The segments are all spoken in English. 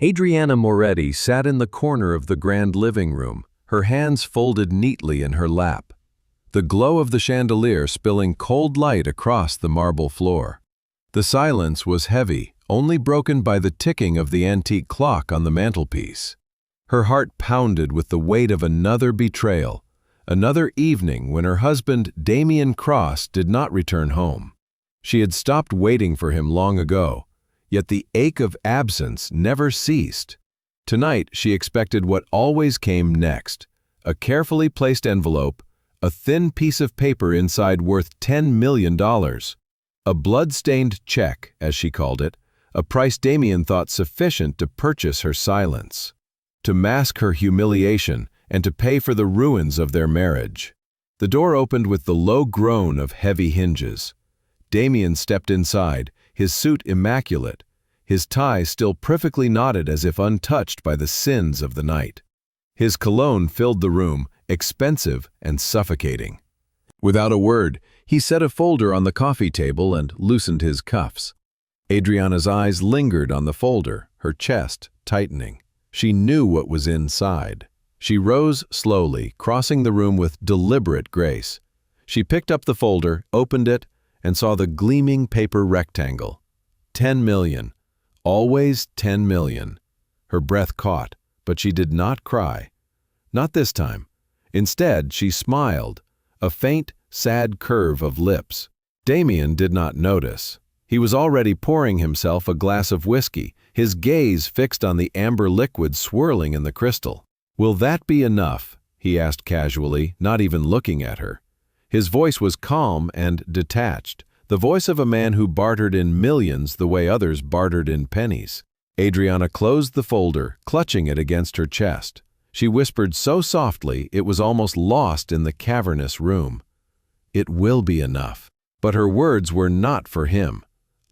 Adriana Moretti sat in the corner of the grand living room, her hands folded neatly in her lap, the glow of the chandelier spilling cold light across the marble floor. The silence was heavy, only broken by the ticking of the antique clock on the mantelpiece. Her heart pounded with the weight of another betrayal, another evening when her husband, Damien Cross, did not return home. She had stopped waiting for him long ago, yet the ache of absence never ceased. Tonight she expected what always came next, a carefully placed envelope, a thin piece of paper inside worth $10 million. A blood-stained check, as she called it, a price Damien thought sufficient to purchase her silence, to mask her humiliation, and to pay for the ruins of their marriage. The door opened with the low groan of heavy hinges. Damien stepped inside, his suit immaculate, his tie still perfectly knotted as if untouched by the sins of the night. His cologne filled the room, expensive and suffocating. Without a word, he set a folder on the coffee table and loosened his cuffs. Adriana's eyes lingered on the folder, her chest tightening. She knew what was inside. She rose slowly, crossing the room with deliberate grace. She picked up the folder, opened it, and saw the gleaming paper rectangle. 10 million. Always 10 million. Her breath caught, but she did not cry. Not this time. Instead, she smiled, a faint, sad curve of lips. Damien did not notice. He was already pouring himself a glass of whiskey, his gaze fixed on the amber liquid swirling in the crystal. "Will that be enough?" he asked casually, not even looking at her. His voice was calm and detached, the voice of a man who bartered in millions the way others bartered in pennies. Adriana closed the folder, clutching it against her chest. She whispered so softly it was almost lost in the cavernous room. "It will be enough." But her words were not for him.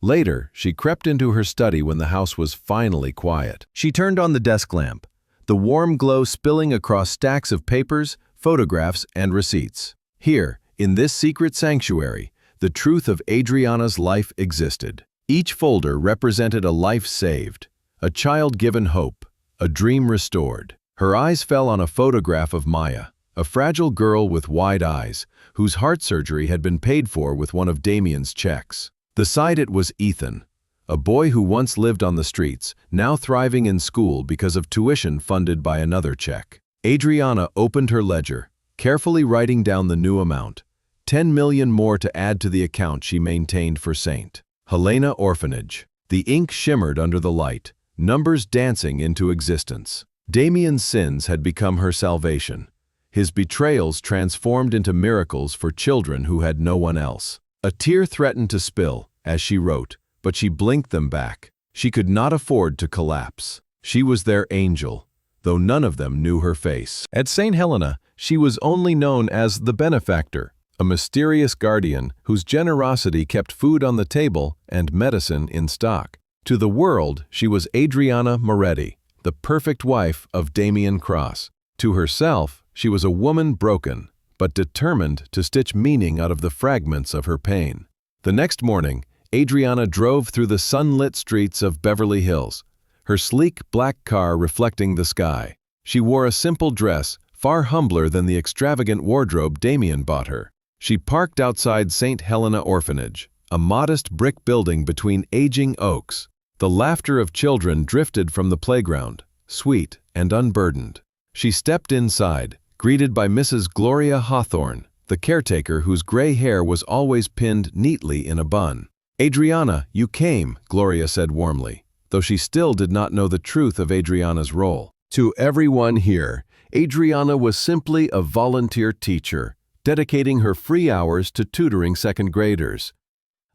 Later, she crept into her study when the house was finally quiet. She turned on the desk lamp, the warm glow spilling across stacks of papers, photographs, and receipts. Here, in this secret sanctuary, the truth of Adriana's life existed. Each folder represented a life saved, a child given hope, a dream restored. Her eyes fell on a photograph of Maya, a fragile girl with wide eyes, whose heart surgery had been paid for with one of Damien's checks. Beside it was Ethan, a boy who once lived on the streets, now thriving in school because of tuition funded by another check. Adriana opened her ledger, carefully writing down the new amount, 10 million more to add to the account she maintained for St. Helena Orphanage. The ink shimmered under the light, numbers dancing into existence. Damien's sins had become her salvation, his betrayals transformed into miracles for children who had no one else. A tear threatened to spill as she wrote, but she blinked them back. She could not afford to collapse. She was their angel, though none of them knew her face. At St. Helena, she was only known as the benefactor, a mysterious guardian whose generosity kept food on the table and medicine in stock. To the world, she was Adriana Moretti, the perfect wife of Damien Cross. To herself, she was a woman broken, but determined to stitch meaning out of the fragments of her pain. The next morning, Adriana drove through the sunlit streets of Beverly Hills, her sleek black car reflecting the sky. She wore a simple dress, far humbler than the extravagant wardrobe Damien bought her. She parked outside St. Helena Orphanage, a modest brick building between aging oaks. The laughter of children drifted from the playground, sweet and unburdened. She stepped inside, greeted by Mrs. Gloria Hawthorne, the caretaker whose gray hair was always pinned neatly in a bun. "Adriana, you came," Gloria said warmly, though she still did not know the truth of Adriana's role. To everyone here, Adriana was simply a volunteer teacher, dedicating her free hours to tutoring second graders.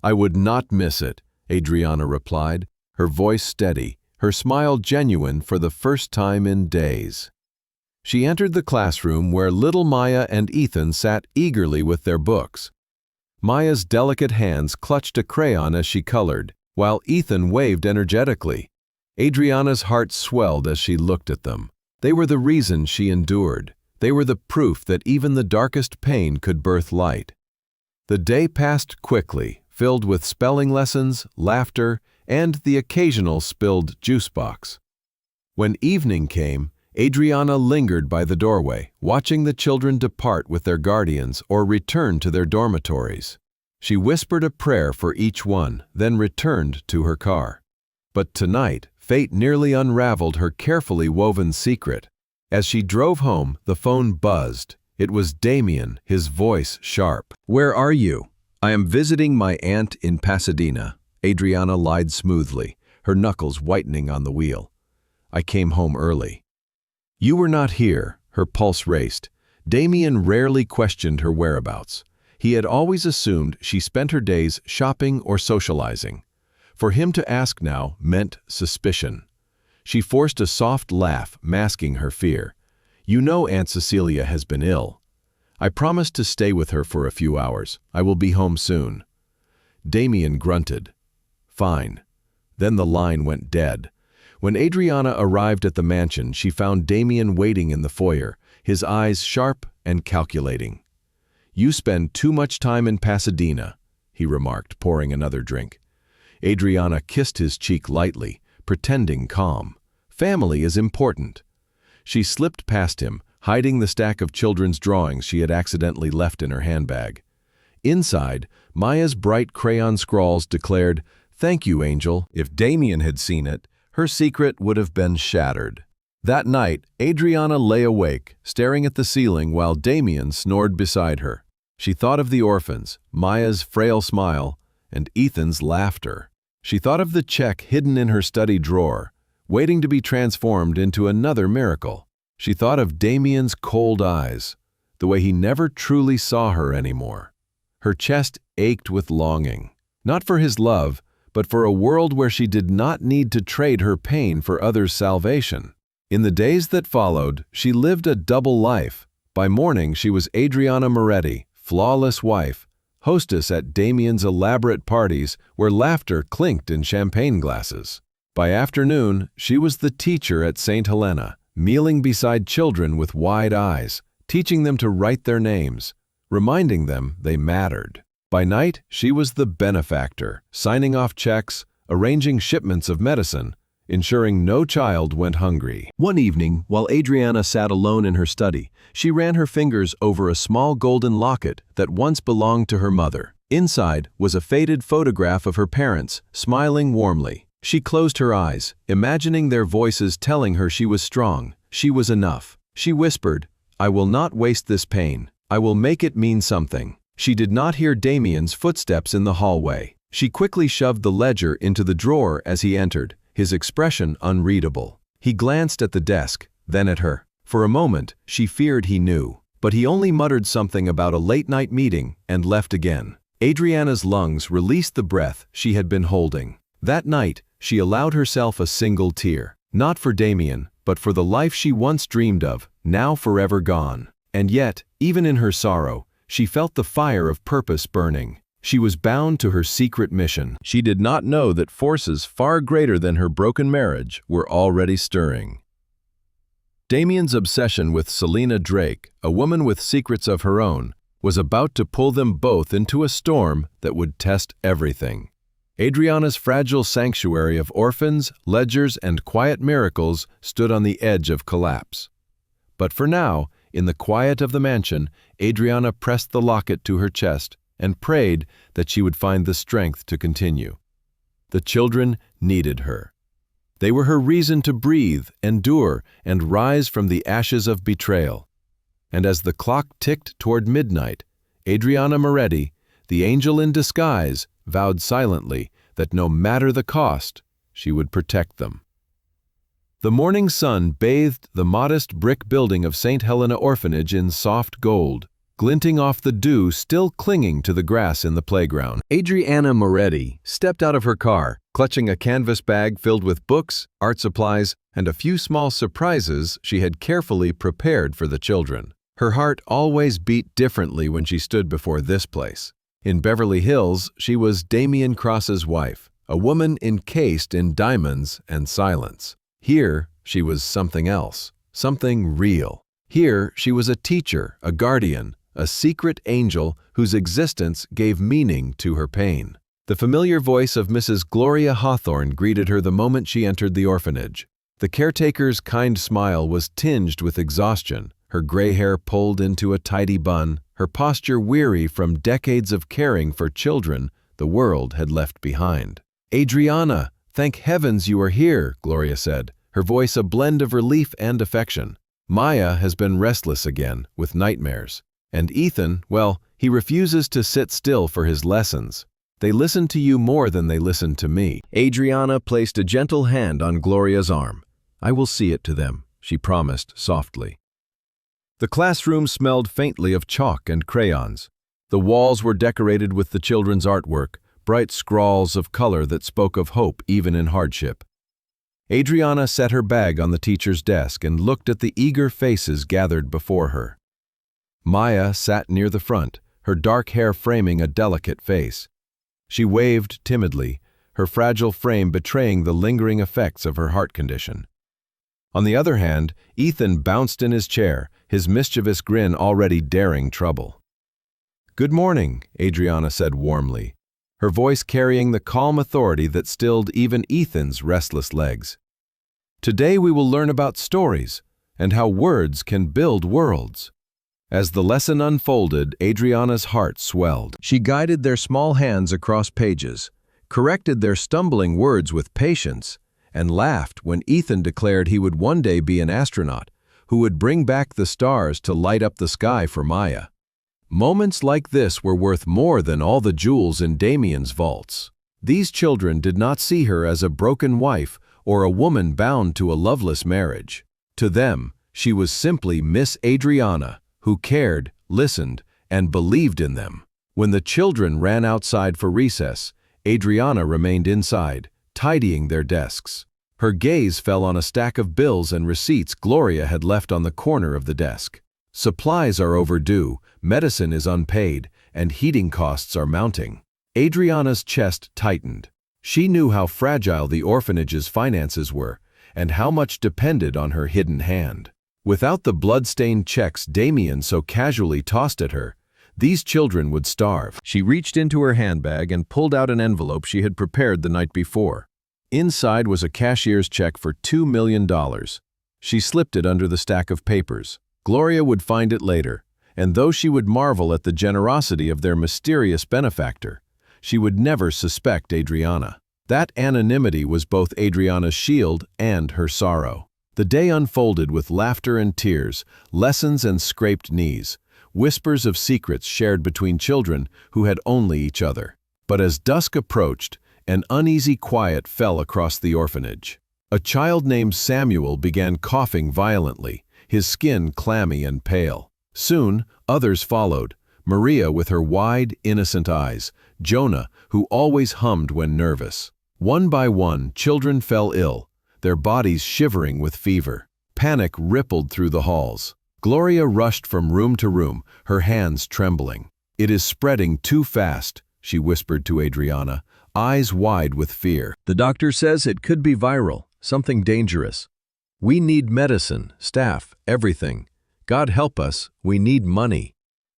"I would not miss it," Adriana replied, her voice steady, her smile genuine for the first time in days. She entered the classroom where little Maya and Ethan sat eagerly with their books. Maya's delicate hands clutched a crayon as she colored, while Ethan waved energetically. Adriana's heart swelled as she looked at them. They were the reason she endured. They were the proof that even the darkest pain could birth light. The day passed quickly, filled with spelling lessons, laughter, and the occasional spilled juice box. When evening came, Adriana lingered by the doorway, watching the children depart with their guardians or return to their dormitories. She whispered a prayer for each one, then returned to her car. But tonight, fate nearly unraveled her carefully woven secret. As she drove home, the phone buzzed. It was Damien, his voice sharp. "Where are you?" "I am visiting my aunt in Pasadena," Adriana lied smoothly, her knuckles whitening on the wheel. "I came home early." "You were not here," her pulse raced. Damien rarely questioned her whereabouts. He had always assumed she spent her days shopping or socializing. For him to ask now meant suspicion. She forced a soft laugh, masking her fear. "You know Aunt Cecilia has been ill." "I promised to stay with her for a few hours. I will be home soon." Damien grunted. "Fine." Then the line went dead. When Adriana arrived at the mansion, she found Damien waiting in the foyer, his eyes sharp and calculating. "You spend too much time in Pasadena," he remarked, pouring another drink. Adriana kissed his cheek lightly, pretending calm. "Family is important." She slipped past him, hiding the stack of children's drawings she had accidentally left in her handbag. Inside, Maya's bright crayon scrawls declared, "Thank you, Angel." If Damien had seen it, her secret would have been shattered. That night, Adriana lay awake, staring at the ceiling while Damien snored beside her. She thought of the orphans, Maya's frail smile, and Ethan's laughter. She thought of the check hidden in her study drawer, waiting to be transformed into another miracle. She thought of Damien's cold eyes, the way he never truly saw her anymore. Her chest ached with longing, not for his love, but for a world where she did not need to trade her pain for others' salvation. In the days that followed, she lived a double life. By morning, she was Adriana Moretti, flawless wife, hostess at Damien's elaborate parties where laughter clinked in champagne glasses. By afternoon, she was the teacher at St. Helena, kneeling beside children with wide eyes, teaching them to write their names, reminding them they mattered. By night, she was the benefactor, signing off checks, arranging shipments of medicine, ensuring no child went hungry. One evening, while Adriana sat alone in her study, she ran her fingers over a small golden locket that once belonged to her mother. Inside was a faded photograph of her parents, smiling warmly. She closed her eyes, imagining their voices telling her she was strong, she was enough. She whispered, "I will not waste this pain. I will make it mean something." She did not hear Damien's footsteps in the hallway. She quickly shoved the ledger into the drawer as he entered, his expression unreadable. He glanced at the desk, then at her. For a moment, she feared he knew, but he only muttered something about a late-night meeting and left again. Adriana's lungs released the breath she had been holding. That night, she allowed herself a single tear, not for Damien, but for the life she once dreamed of, now forever gone. And yet, even in her sorrow, she felt the fire of purpose burning. She was bound to her secret mission. She did not know that forces far greater than her broken marriage were already stirring. Damien's obsession with Selena Drake, a woman with secrets of her own, was about to pull them both into a storm that would test everything. Adriana's fragile sanctuary of orphans, ledgers, and quiet miracles stood on the edge of collapse. But for now, in the quiet of the mansion, Adriana pressed the locket to her chest and prayed that she would find the strength to continue. The children needed her. They were her reason to breathe, endure, and rise from the ashes of betrayal. And as the clock ticked toward midnight, Adriana Moretti, the angel in disguise, vowed silently that no matter the cost, she would protect them. The morning sun bathed the modest brick building of St. Helena Orphanage in soft gold, glinting off the dew still clinging to the grass in the playground. Adriana Moretti stepped out of her car, clutching a canvas bag filled with books, art supplies, and a few small surprises she had carefully prepared for the children. Her heart always beat differently when she stood before this place. In Beverly Hills, she was Damien Cross's wife, a woman encased in diamonds and silence. Here, she was something else, something real. Here, she was a teacher, a guardian, a secret angel whose existence gave meaning to her pain. The familiar voice of Mrs. Gloria Hawthorne greeted her the moment she entered the orphanage. The caretaker's kind smile was tinged with exhaustion, her gray hair pulled into a tidy bun, her posture weary from decades of caring for children the world had left behind. "Adriana, thank heavens you are here," Gloria said, her voice a blend of relief and affection. "Maya has been restless again, with nightmares. And Ethan, well, he refuses to sit still for his lessons. They listen to you more than they listen to me." Adriana placed a gentle hand on Gloria's arm. "I will see it to them," she promised softly. The classroom smelled faintly of chalk and crayons. The walls were decorated with the children's artwork, bright scrawls of color that spoke of hope even in hardship. Adriana set her bag on the teacher's desk and looked at the eager faces gathered before her. Maya sat near the front, her dark hair framing a delicate face. She waved timidly, her fragile frame betraying the lingering effects of her heart condition. On the other hand, Ethan bounced in his chair, his mischievous grin already daring trouble. "Good morning," Adriana said warmly, her voice carrying the calm authority that stilled even Ethan's restless legs. "Today we will learn about stories and how words can build worlds." As the lesson unfolded, Adriana's heart swelled. She guided their small hands across pages, corrected their stumbling words with patience, and laughed when Ethan declared he would one day be an astronaut who would bring back the stars to light up the sky for Maya. Moments like this were worth more than all the jewels in Damien's vaults. These children did not see her as a broken wife or a woman bound to a loveless marriage. To them, she was simply Miss Adriana, who cared, listened, and believed in them. When the children ran outside for recess, Adriana remained inside, tidying their desks. Her gaze fell on a stack of bills and receipts Gloria had left on the corner of the desk. Supplies are overdue, medicine is unpaid, and heating costs are mounting. Adriana's chest tightened. She knew how fragile the orphanage's finances were, and how much depended on her hidden hand. Without the blood-stained checks Damien so casually tossed at her, these children would starve. She reached into her handbag and pulled out an envelope she had prepared the night before. Inside was a cashier's check for $2 million. She slipped it under the stack of papers. Gloria would find it later, and though she would marvel at the generosity of their mysterious benefactor, she would never suspect Adriana. That anonymity was both Adriana's shield and her sorrow. The day unfolded with laughter and tears, lessons and scraped knees, whispers of secrets shared between children who had only each other. But as dusk approached, an uneasy quiet fell across the orphanage. A child named Samuel began coughing violently, his skin clammy and pale. Soon, others followed, Maria with her wide, innocent eyes, Jonah, who always hummed when nervous. One by one, children fell ill, their bodies shivering with fever. Panic rippled through the halls. Gloria rushed from room to room, her hands trembling. "It is spreading too fast," she whispered to Adriana, eyes wide with fear. "The doctor says it could be viral, something dangerous. We need medicine, staff, everything. God help us, we need money."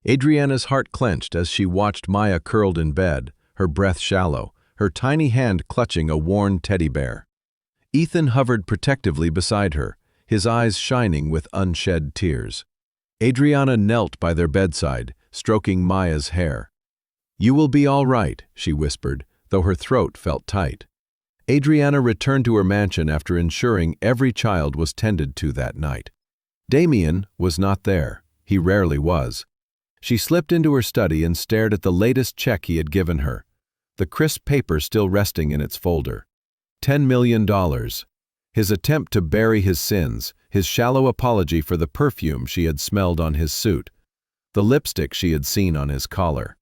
Adriana's heart clenched as she watched Maya curled in bed, her breath shallow, her tiny hand clutching a worn teddy bear. Ethan hovered protectively beside her, his eyes shining with unshed tears. Adriana knelt by their bedside, stroking Maya's hair. "You will be all right," she whispered, though her throat felt tight. Adriana returned to her mansion after ensuring every child was tended to that night. Damien was not there. He rarely was. She slipped into her study and stared at the latest check he had given her, the crisp paper still resting in its folder. $10 million. His attempt to bury his sins, his shallow apology for the perfume she had smelled on his suit, the lipstick she had seen on his collar.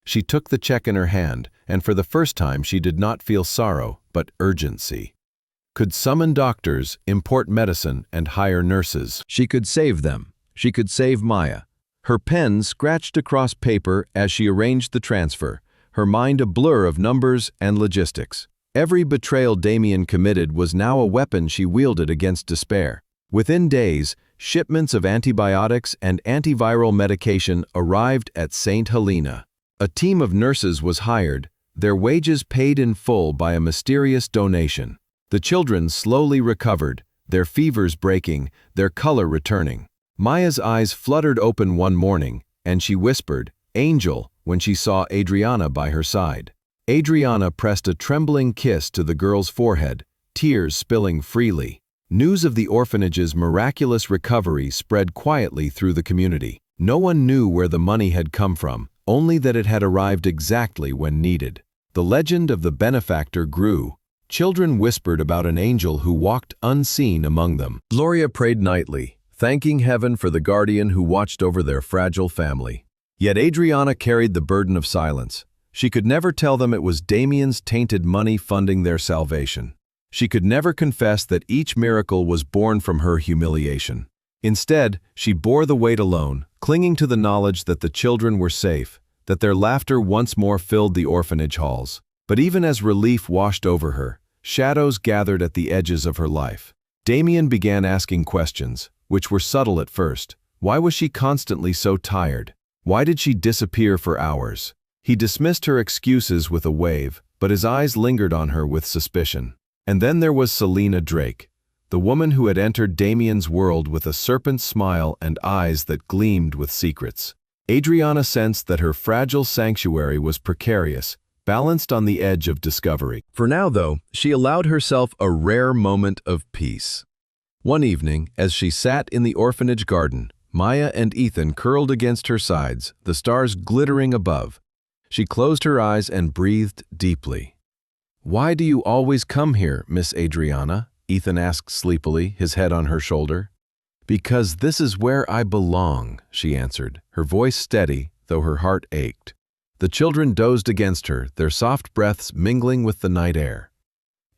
She took the check in her hand, and for the first time she did not feel sorrow, but urgency. Could summon doctors, import medicine, and hire nurses. She could save them. She could save Maya. Her pen scratched across paper as she arranged the transfer, her mind a blur of numbers and logistics. Every betrayal Damien committed was now a weapon she wielded against despair. Within days, shipments of antibiotics and antiviral medication arrived at St. Helena. A team of nurses was hired, their wages paid in full by a mysterious donation. The children slowly recovered, their fevers breaking, their color returning. Maya's eyes fluttered open one morning, and she whispered, "Angel," when she saw Adriana by her side. Adriana pressed a trembling kiss to the girl's forehead, tears spilling freely. News of the orphanage's miraculous recovery spread quietly through the community. No one knew where the money had come from, only that it had arrived exactly when needed. The legend of the benefactor grew. Children whispered about an angel who walked unseen among them. Gloria prayed nightly, thanking heaven for the guardian who watched over their fragile family. Yet Adriana carried the burden of silence. She could never tell them it was Damien's tainted money funding their salvation. She could never confess that each miracle was born from her humiliation. Instead, she bore the weight alone, clinging to the knowledge that the children were safe, that their laughter once more filled the orphanage halls. But even as relief washed over her, shadows gathered at the edges of her life. Damien began asking questions, which were subtle at first. Why was she constantly so tired? Why did she disappear for hours? He dismissed her excuses with a wave, but his eyes lingered on her with suspicion. And then there was Selena Drake, the woman who had entered Damien's world with a serpent's smile and eyes that gleamed with secrets. Adriana sensed that her fragile sanctuary was precarious, balanced on the edge of discovery. For now, though, she allowed herself a rare moment of peace. One evening, as she sat in the orphanage garden, Maya and Ethan curled against her sides, the stars glittering above. She closed her eyes and breathed deeply. "Why do you always come here, Miss Adriana?" Ethan asked sleepily, his head on her shoulder. "Because this is where I belong," she answered, her voice steady, though her heart ached. The children dozed against her, their soft breaths mingling with the night air.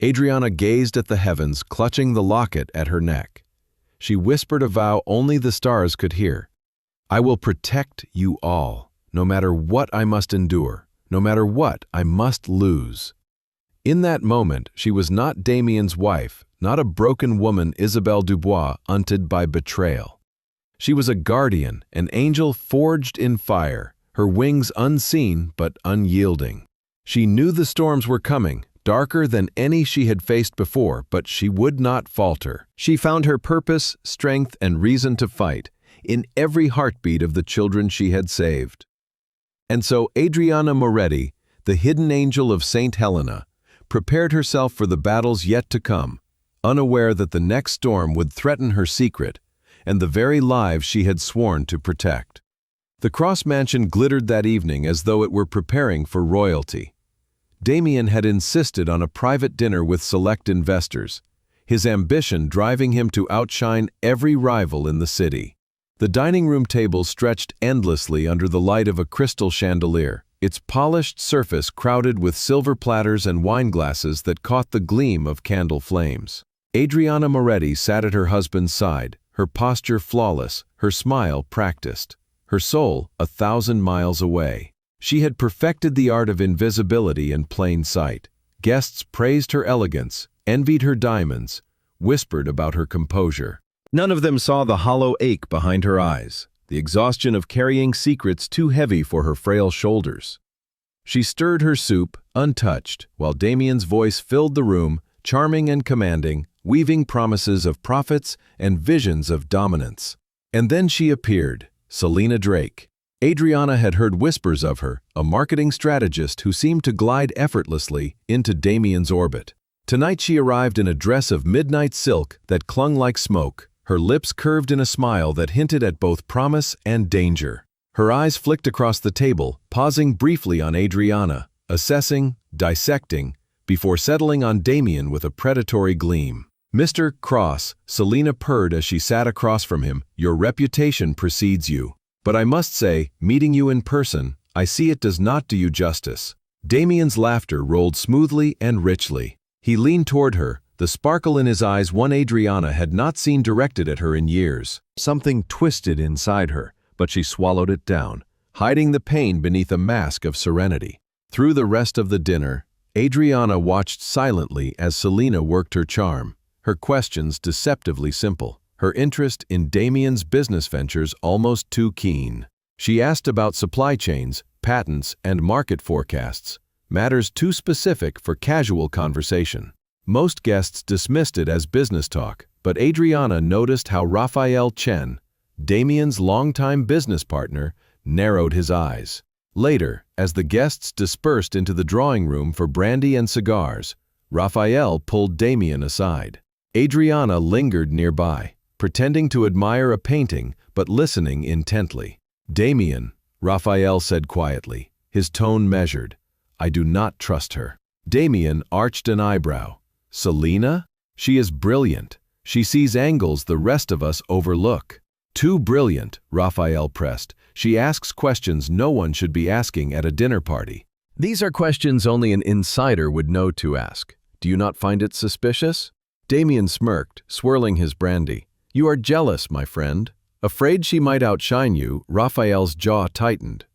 Adriana gazed at the heavens, clutching the locket at her neck. She whispered a vow only the stars could hear. "I will protect you all, no matter what I must endure, no matter what I must lose." In that moment, she was not Damien's wife, not a broken woman Isabelle Dubois unted by betrayal. She was a guardian, an angel forged in fire, her wings unseen but unyielding. She knew the storms were coming, darker than any she had faced before, but she would not falter. She found her purpose, strength, and reason to fight in every heartbeat of the children she had saved. And so Adriana Moretti, the hidden angel of St. Helena, prepared herself for the battles yet to come, unaware that the next storm would threaten her secret and the very lives she had sworn to protect. The Cross Mansion glittered that evening as though it were preparing for royalty. Damien had insisted on a private dinner with select investors, his ambition driving him to outshine every rival in the city. The dining room table stretched endlessly under the light of a crystal chandelier, its polished surface crowded with silver platters and wine glasses that caught the gleam of candle flames. Adriana Moretti sat at her husband's side, her posture flawless, her smile practiced, her soul 1,000 miles away. She had perfected the art of invisibility in plain sight. Guests praised her elegance, envied her diamonds, whispered about her composure. None of them saw the hollow ache behind her eyes, the exhaustion of carrying secrets too heavy for her frail shoulders. She stirred her soup, untouched, while Damien's voice filled the room, charming and commanding, weaving promises of profits and visions of dominance. And then she appeared, Selena Drake. Adriana had heard whispers of her, a marketing strategist who seemed to glide effortlessly into Damien's orbit. Tonight she arrived in a dress of midnight silk that clung like smoke, her lips curved in a smile that hinted at both promise and danger. Her eyes flicked across the table, pausing briefly on Adriana, assessing, dissecting, before settling on Damien with a predatory gleam. "Mr. Cross," Selena purred as she sat across from him, "your reputation precedes you. But I must say, meeting you in person, I see it does not do you justice." Damien's laughter rolled smoothly and richly. He leaned toward her, the sparkle in his eyes one Adriana had not seen directed at her in years. Something twisted inside her, but she swallowed it down, hiding the pain beneath a mask of serenity. Through the rest of the dinner, Adriana watched silently as Selena worked her charm, her questions deceptively simple, her interest in Damien's business ventures almost too keen. She asked about supply chains, patents, and market forecasts, matters too specific for casual conversation. Most guests dismissed it as business talk, but Adriana noticed how Raphael Chen, Damien's longtime business partner, narrowed his eyes. Later, as the guests dispersed into the drawing room for brandy and cigars, Raphael pulled Damien aside. Adriana lingered nearby, pretending to admire a painting but listening intently. "Damien," Raphael said quietly, his tone measured. "I do not trust her." Damien arched an eyebrow. "Selena? She is brilliant. She sees angles the rest of us overlook." "Too brilliant," Raphael pressed. "She asks questions no one should be asking at a dinner party." "These are questions only an insider would know to ask. Do you not find it suspicious?" Damien smirked, swirling his brandy. "You are jealous, my friend." Afraid she might outshine you, Raphael's jaw tightened.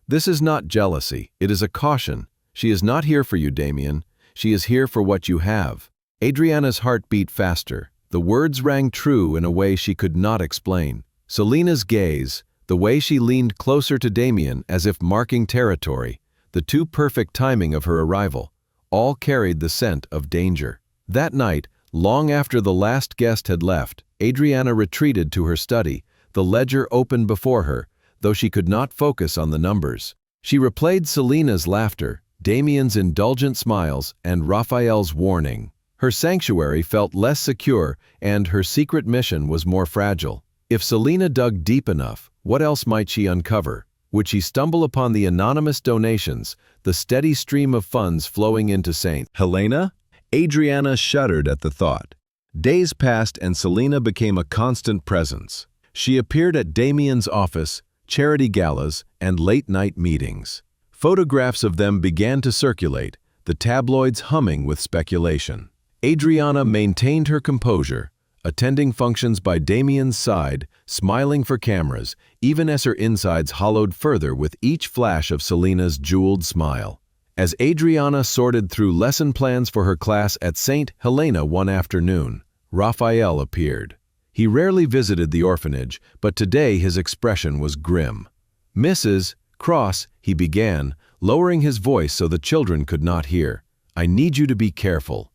"This is not jealousy, it is a caution. She is not here for you, Damien. She is here for what you have." Adriana's heart beat faster. The words rang true in a way she could not explain. Selena's gaze, the way she leaned closer to Damien as if marking territory, the too perfect timing of her arrival, all carried the scent of danger. That night, long after the last guest had left, Adriana retreated to her study, the ledger open before her, though she could not focus on the numbers. She replayed Selena's laughter, Damien's indulgent smiles, and Raphael's warning. Her sanctuary felt less secure, and her secret mission was more fragile. If Selena dug deep enough, what else might she uncover? Would she stumble upon the anonymous donations, the steady stream of funds flowing into St. Helena? Adriana shuddered at the thought. Days passed and Selena became a constant presence. She appeared at Damien's office, charity galas, and late-night meetings. Photographs of them began to circulate, the tabloids humming with speculation. Adriana maintained her composure, attending functions by Damien's side, smiling for cameras, even as her insides hollowed further with each flash of Selena's jeweled smile. As Adriana sorted through lesson plans for her class at St. Helena one afternoon, Raphael appeared. He rarely visited the orphanage, but today his expression was grim. "Mrs. Cross," he began, lowering his voice so the children could not hear. "I need you to be careful."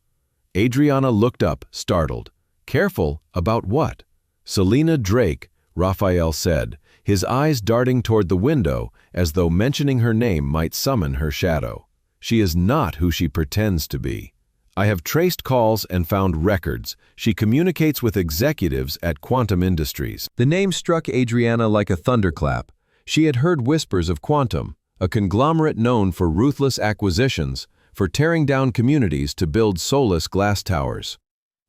Adriana looked up, startled. "Careful? About what?" "Selena Drake," Raphael said, his eyes darting toward the window as though mentioning her name might summon her shadow. "She is not who she pretends to be. I have traced calls and found records. She communicates with executives at Quantum Industries." The name struck Adriana like a thunderclap. She had heard whispers of Quantum, a conglomerate known for ruthless acquisitions, for tearing down communities to build soulless glass towers.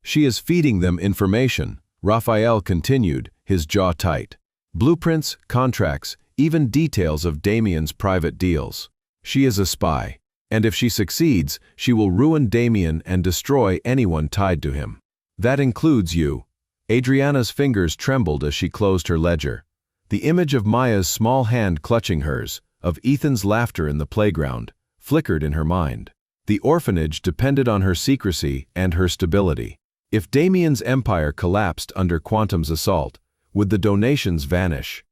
"She is feeding them information," Raphael continued, his jaw tight. "Blueprints, contracts, even details of Damien's private deals. She is a spy. And if she succeeds, she will ruin Damien and destroy anyone tied to him. That includes you." Adriana's fingers trembled as she closed her ledger. The image of Maya's small hand clutching hers, of Ethan's laughter in the playground, flickered in her mind. The orphanage depended on her secrecy and her stability. If Damien's empire collapsed under Quantum's assault, would the donations vanish?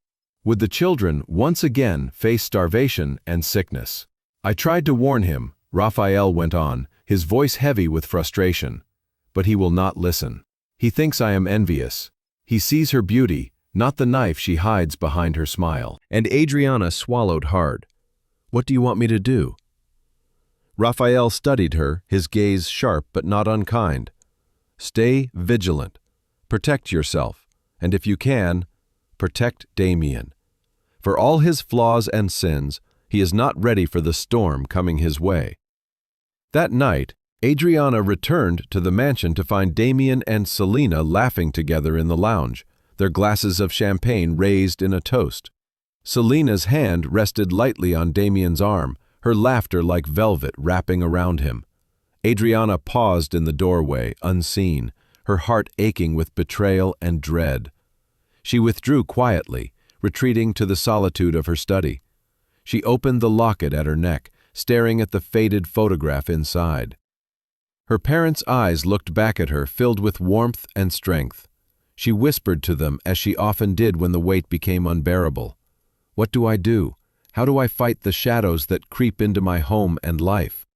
Would the children once again face starvation and sickness? "I tried to warn him," Raphael went on, his voice heavy with frustration. "But he will not listen. He thinks I am envious. He sees her beauty, not the knife she hides behind her smile." And Adriana swallowed hard. "What do you want me to do?" Raphael studied her, his gaze sharp but not unkind. "Stay vigilant. Protect yourself. And if you can, protect Damien. For all his flaws and sins, he is not ready for the storm coming his way." That night, Adriana returned to the mansion to find Damien and Selena laughing together in the lounge, their glasses of champagne raised in a toast. Selena's hand rested lightly on Damien's arm, her laughter like velvet wrapping around him. Adriana paused in the doorway, unseen, her heart aching with betrayal and dread. She withdrew quietly, retreating to the solitude of her study. She opened the locket at her neck, staring at the faded photograph inside. Her parents' eyes looked back at her, filled with warmth and strength. She whispered to them, as she often did when the weight became unbearable. "What do I do? How do I fight the shadows that creep into my home and life?"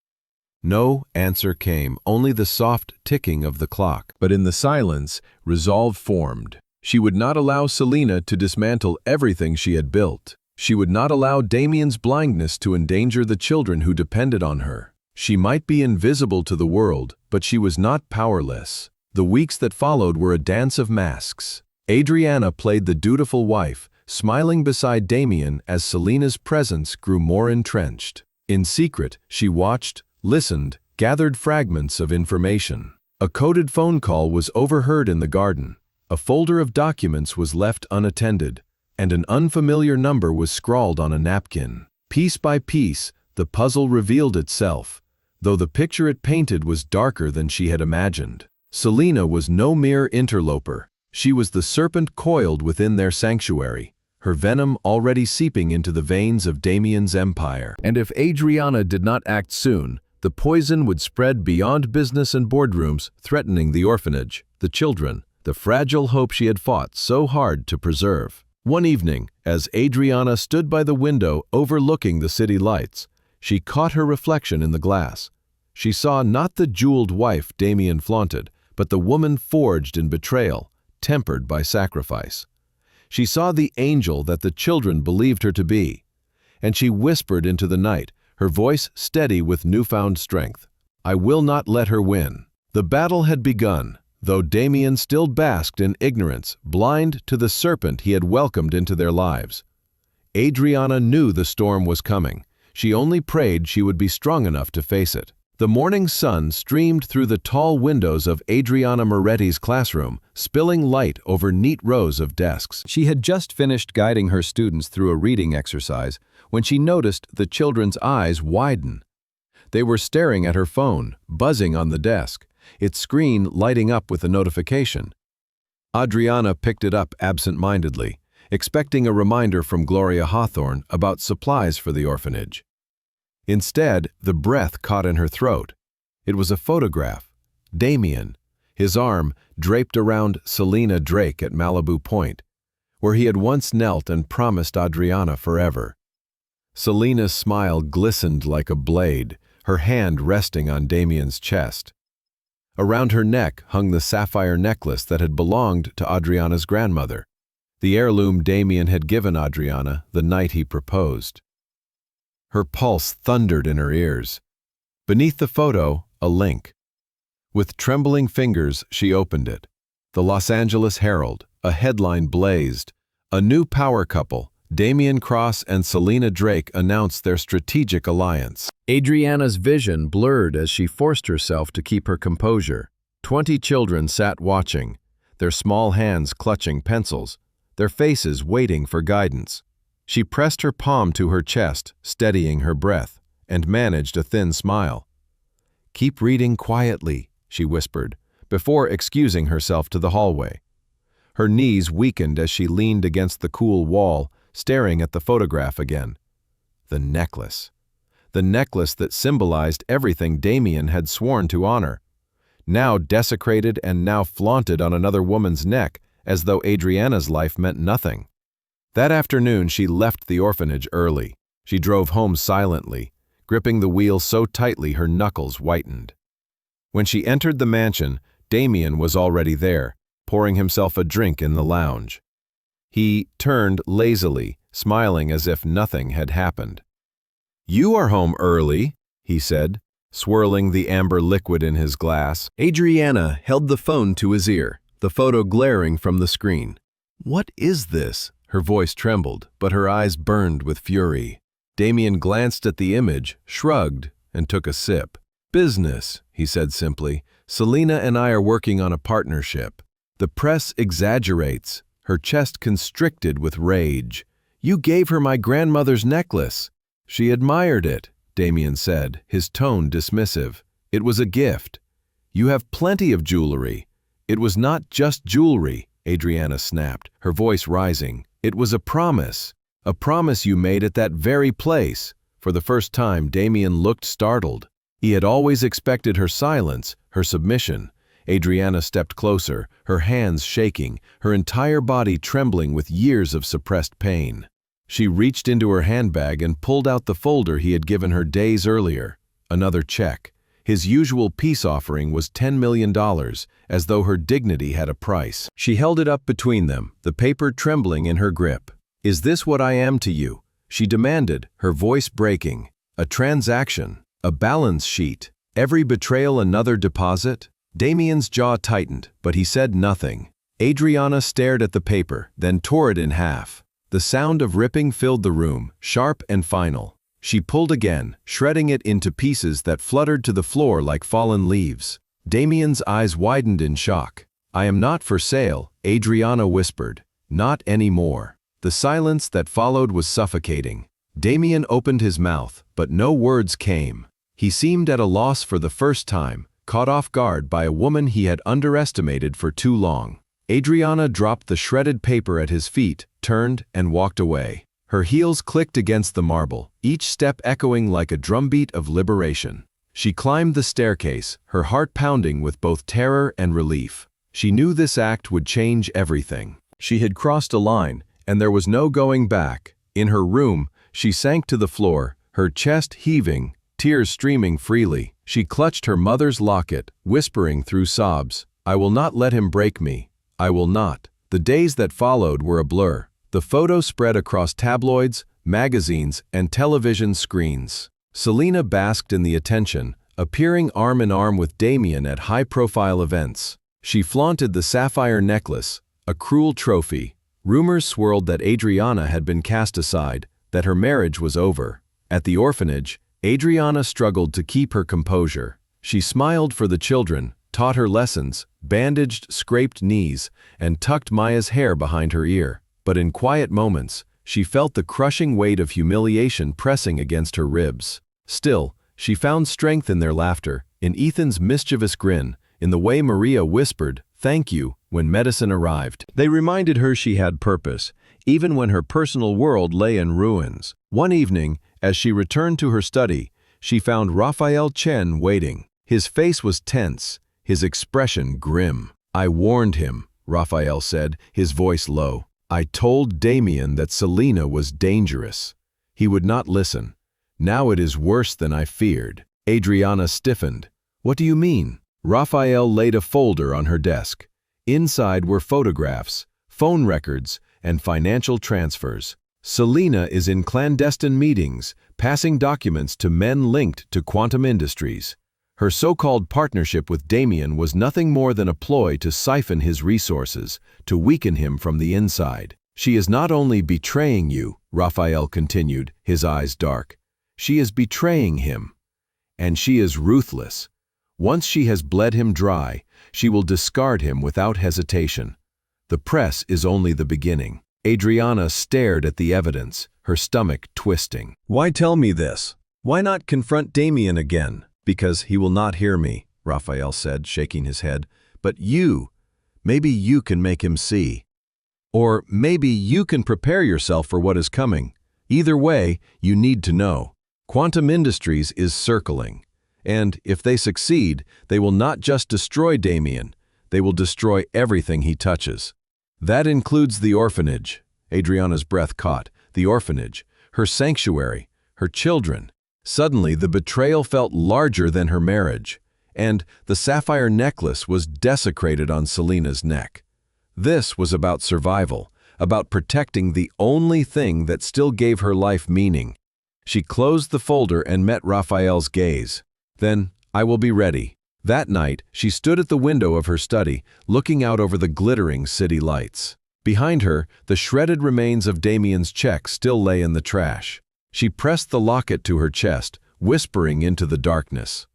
No answer came, only the soft ticking of the clock. But in the silence, resolve formed. She would not allow Selena to dismantle everything she had built. She would not allow Damien's blindness to endanger the children who depended on her. She might be invisible to the world, but she was not powerless. The weeks that followed were a dance of masks. Adriana played the dutiful wife, smiling beside Damien as Selena's presence grew more entrenched. In secret, she watched, listened, gathered fragments of information. A coded phone call was overheard in the garden. A folder of documents was left unattended, and an unfamiliar number was scrawled on a napkin. Piece by piece, the puzzle revealed itself, though the picture it painted was darker than she had imagined. Selena was no mere interloper. She was the serpent coiled within their sanctuary, her venom already seeping into the veins of Damien's empire. And if Adriana did not act soon, the poison would spread beyond business and boardrooms, threatening the orphanage, the children, the fragile hope she had fought so hard to preserve. One evening, as Adriana stood by the window overlooking the city lights, she caught her reflection in the glass. She saw not the jeweled wife Damien flaunted, but the woman forged in betrayal, tempered by sacrifice. She saw the angel that the children believed her to be, and she whispered into the night, her voice steady with newfound strength, "I will not let her win." The battle had begun, though Damien still basked in ignorance, blind to the serpent he had welcomed into their lives. Adriana knew the storm was coming. She only prayed she would be strong enough to face it. The morning sun streamed through the tall windows of Adriana Moretti's classroom, spilling light over neat rows of desks. She had just finished guiding her students through a reading exercise when she noticed the children's eyes widen. They were staring at her phone, buzzing on the desk, its screen lighting up with a notification. Adriana picked it up absent-mindedly, expecting a reminder from Gloria Hawthorne about supplies for the orphanage. Instead, the breath caught in her throat. It was a photograph. Damien, his arm draped around Selena Drake at Malibu Point, where he had once knelt and promised Adriana forever. Selena's smile glistened like a blade, her hand resting on Damien's chest. Around her neck hung the sapphire necklace that had belonged to Adriana's grandmother, the heirloom Damien had given Adriana the night he proposed. Her pulse thundered in her ears. Beneath the photo, a link. With trembling fingers, she opened it. The Los Angeles Herald, a headline blazed. A new power couple, Damien Cross and Selena Drake, announced their strategic alliance. Adriana's vision blurred as she forced herself to keep her composure. 20 children sat watching, their small hands clutching pencils, their faces waiting for guidance. She pressed her palm to her chest, steadying her breath, and managed a thin smile. "Keep reading quietly," she whispered, before excusing herself to the hallway. Her knees weakened as she leaned against the cool wall, staring at the photograph again. The necklace. The necklace that symbolized everything Damien had sworn to honor. Now desecrated and now flaunted on another woman's neck, as though Adriana's life meant nothing. That afternoon she left the orphanage early. She drove home silently, gripping the wheel so tightly her knuckles whitened. When she entered the mansion, Damien was already there, pouring himself a drink in the lounge. He turned lazily, smiling as if nothing had happened. "You are home early," he said, swirling the amber liquid in his glass. Adriana held the phone to his ear, the photo glaring from the screen. "What is this?" Her voice trembled, but her eyes burned with fury. Damien glanced at the image, shrugged, and took a sip. "Business," he said simply. "Selena and I are working on a partnership." The press exaggerates. Her chest constricted with rage. "You gave her my grandmother's necklace." "She admired it," Damien said, his tone dismissive. "It was a gift. You have plenty of jewelry." "It was not just jewelry," Adriana snapped, her voice rising. "It was a promise you made at that very place." For the first time, Damien looked startled. He had always expected her silence, her submission. Adriana stepped closer, her hands shaking, her entire body trembling with years of suppressed pain. She reached into her handbag and pulled out the folder he had given her days earlier. Another check. His usual peace offering was $10 million, as though her dignity had a price. She held it up between them, the paper trembling in her grip. "Is this what I am to you?" she demanded, her voice breaking. "A transaction? A balance sheet? Every betrayal another deposit?" Damien's jaw tightened, but he said nothing. Adriana stared at the paper, then tore it in half. The sound of ripping filled the room, sharp and final. She pulled again, shredding it into pieces that fluttered to the floor like fallen leaves. Damien's eyes widened in shock. "I am not for sale," Adriana whispered. "Not anymore." The silence that followed was suffocating. Damien opened his mouth, but no words came. He seemed at a loss for the first time, caught off guard by a woman he had underestimated for too long. Adriana dropped the shredded paper at his feet, turned, and walked away. Her heels clicked against the marble, each step echoing like a drumbeat of liberation. She climbed the staircase, her heart pounding with both terror and relief. She knew this act would change everything. She had crossed a line, and there was no going back. In her room, she sank to the floor, her chest heaving, tears streaming freely. She clutched her mother's locket, whispering through sobs, "I will not let him break me. I will not." The days that followed were a blur. The photo spread across tabloids, magazines, and television screens. Selena basked in the attention, appearing arm in arm with Damien at high-profile events. She flaunted the sapphire necklace, a cruel trophy. Rumors swirled that Adriana had been cast aside, that her marriage was over. At the orphanage, Adriana struggled to keep her composure. She smiled for the children, taught her lessons, bandaged scraped knees, and tucked Maya's hair behind her ear. But in quiet moments, she felt the crushing weight of humiliation pressing against her ribs. Still, she found strength in their laughter, in Ethan's mischievous grin, in the way Maria whispered, "Thank you," when medicine arrived. They reminded her she had purpose, even when her personal world lay in ruins. One evening, as she returned to her study, she found Raphael Chen waiting. His face was tense, his expression grim. "I warned him," Raphael said, his voice low. "I told Damien that Selena was dangerous. He would not listen. Now it is worse than I feared." Adriana stiffened. "What do you mean?" Raphael laid a folder on her desk. Inside were photographs, phone records, and financial transfers. "Selena is in clandestine meetings, passing documents to men linked to quantum industries. Her so-called partnership with Damien was nothing more than a ploy to siphon his resources, to weaken him from the inside. She is not only betraying you," Raphael continued, his eyes dark. "She is betraying him. And she is ruthless. Once she has bled him dry, she will discard him without hesitation. The press is only the beginning." Adriana stared at the evidence, her stomach twisting. "Why tell me this? Why not confront Damien again?" "Because he will not hear me," Raphael said, shaking his head. "But you, maybe you can make him see. Or maybe you can prepare yourself for what is coming. Either way, you need to know. Quantum Industries is circling. And if they succeed, they will not just destroy Damien, they will destroy everything he touches. That includes the orphanage." Adriana's breath caught. The orphanage, her sanctuary, her children. Suddenly, the betrayal felt larger than her marriage, and the sapphire necklace was desecrated on Selena's neck. This was about survival, about protecting the only thing that still gave her life meaning. She closed the folder and met Raphael's gaze. "Then, I will be ready." That night, she stood at the window of her study, looking out over the glittering city lights. Behind her, the shredded remains of Damien's check still lay in the trash. She pressed the locket to her chest, whispering into the darkness.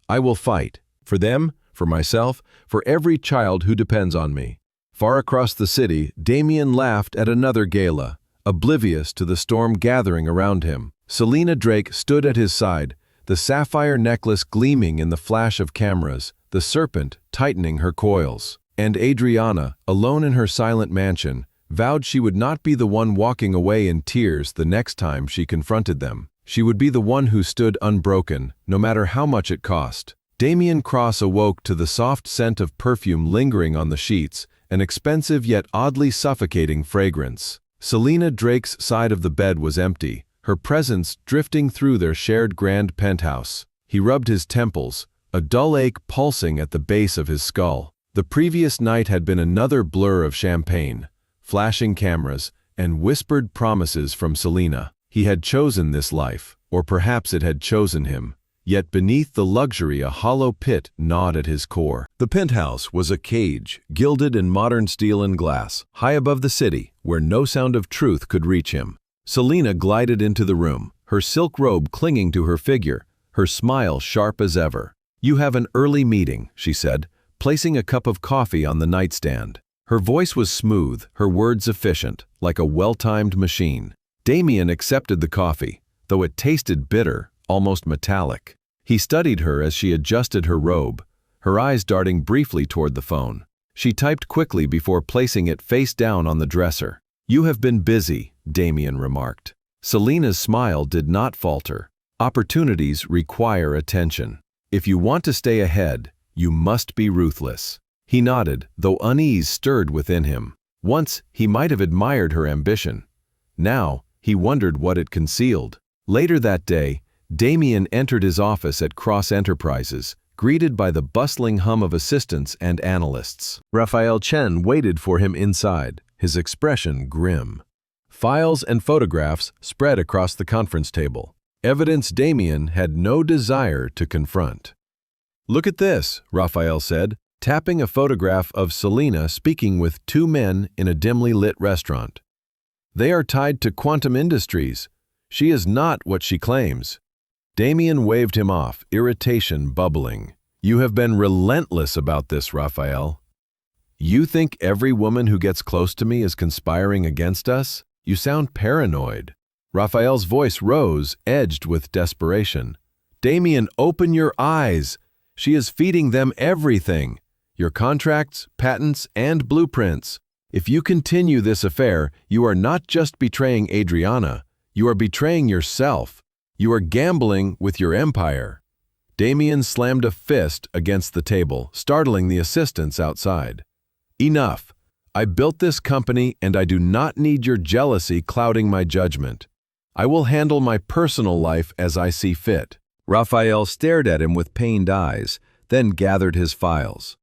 "I will fight. For them, for myself, for every child who depends on me." Far across the city, Damien laughed at another gala, oblivious to the storm gathering around him. Selena Drake stood at his side, the sapphire necklace gleaming in the flash of cameras, the serpent tightening her coils. And Adriana, alone in her silent mansion, vowed she would not be the one walking away in tears the next time she confronted them. She would be the one who stood unbroken, no matter how much it cost. Damien Cross awoke to the soft scent of perfume lingering on the sheets, an expensive yet oddly suffocating fragrance. Selena Drake's side of the bed was empty, her presence drifting through their shared grand penthouse. He rubbed his temples, a dull ache pulsing at the base of his skull. The previous night had been another blur of champagne, flashing cameras, and whispered promises from Selena. He had chosen this life, or perhaps it had chosen him. Yet beneath the luxury a hollow pit gnawed at his core. The penthouse was a cage, gilded in modern steel and glass, high above the city, where no sound of truth could reach him. Selena glided into the room, her silk robe clinging to her figure, her smile sharp as ever. "You have an early meeting," she said, placing a cup of coffee on the nightstand. Her voice was smooth, her words efficient, like a well-timed machine. Damien accepted the coffee, though it tasted bitter, almost metallic. He studied her as she adjusted her robe, her eyes darting briefly toward the phone. She typed quickly before placing it face down on the dresser. "You have been busy," Damien remarked. Selena's smile did not falter. "Opportunities require attention. If you want to stay ahead, you must be ruthless." He nodded, though unease stirred within him. Once, he might have admired her ambition. Now, he wondered what it concealed. Later that day, Damien entered his office at Cross Enterprises, greeted by the bustling hum of assistants and analysts. Raphael Chen waited for him inside, his expression grim. Files and photographs spread across the conference table, evidence Damien had no desire to confront. "Look at this," Raphael said, tapping a photograph of Selena speaking with two men in a dimly lit restaurant. "They are tied to quantum industries. She is not what she claims." Damien waved him off, irritation bubbling. "You have been relentless about this, Raphael. You think every woman who gets close to me is conspiring against us? You sound paranoid." Raphael's voice rose, edged with desperation. "Damien, open your eyes. She is feeding them everything. Your contracts, patents, and blueprints. If you continue this affair, you are not just betraying Adriana, you are betraying yourself. You are gambling with your empire." Damien slammed a fist against the table, startling the assistants outside. "Enough. I built this company and I do not need your jealousy clouding my judgment. I will handle my personal life as I see fit." Raphael stared at him with pained eyes, then gathered his files.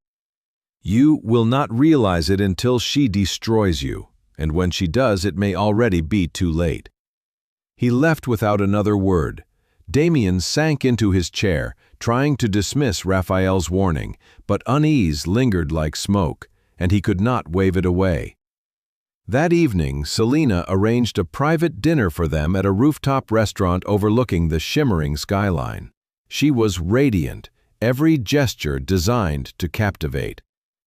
"You will not realize it until she destroys you, and when she does, it may already be too late." He left without another word. Damien sank into his chair, trying to dismiss Raphael's warning, but unease lingered like smoke, and he could not wave it away. That evening, Selena arranged a private dinner for them at a rooftop restaurant overlooking the shimmering skyline. She was radiant, every gesture designed to captivate.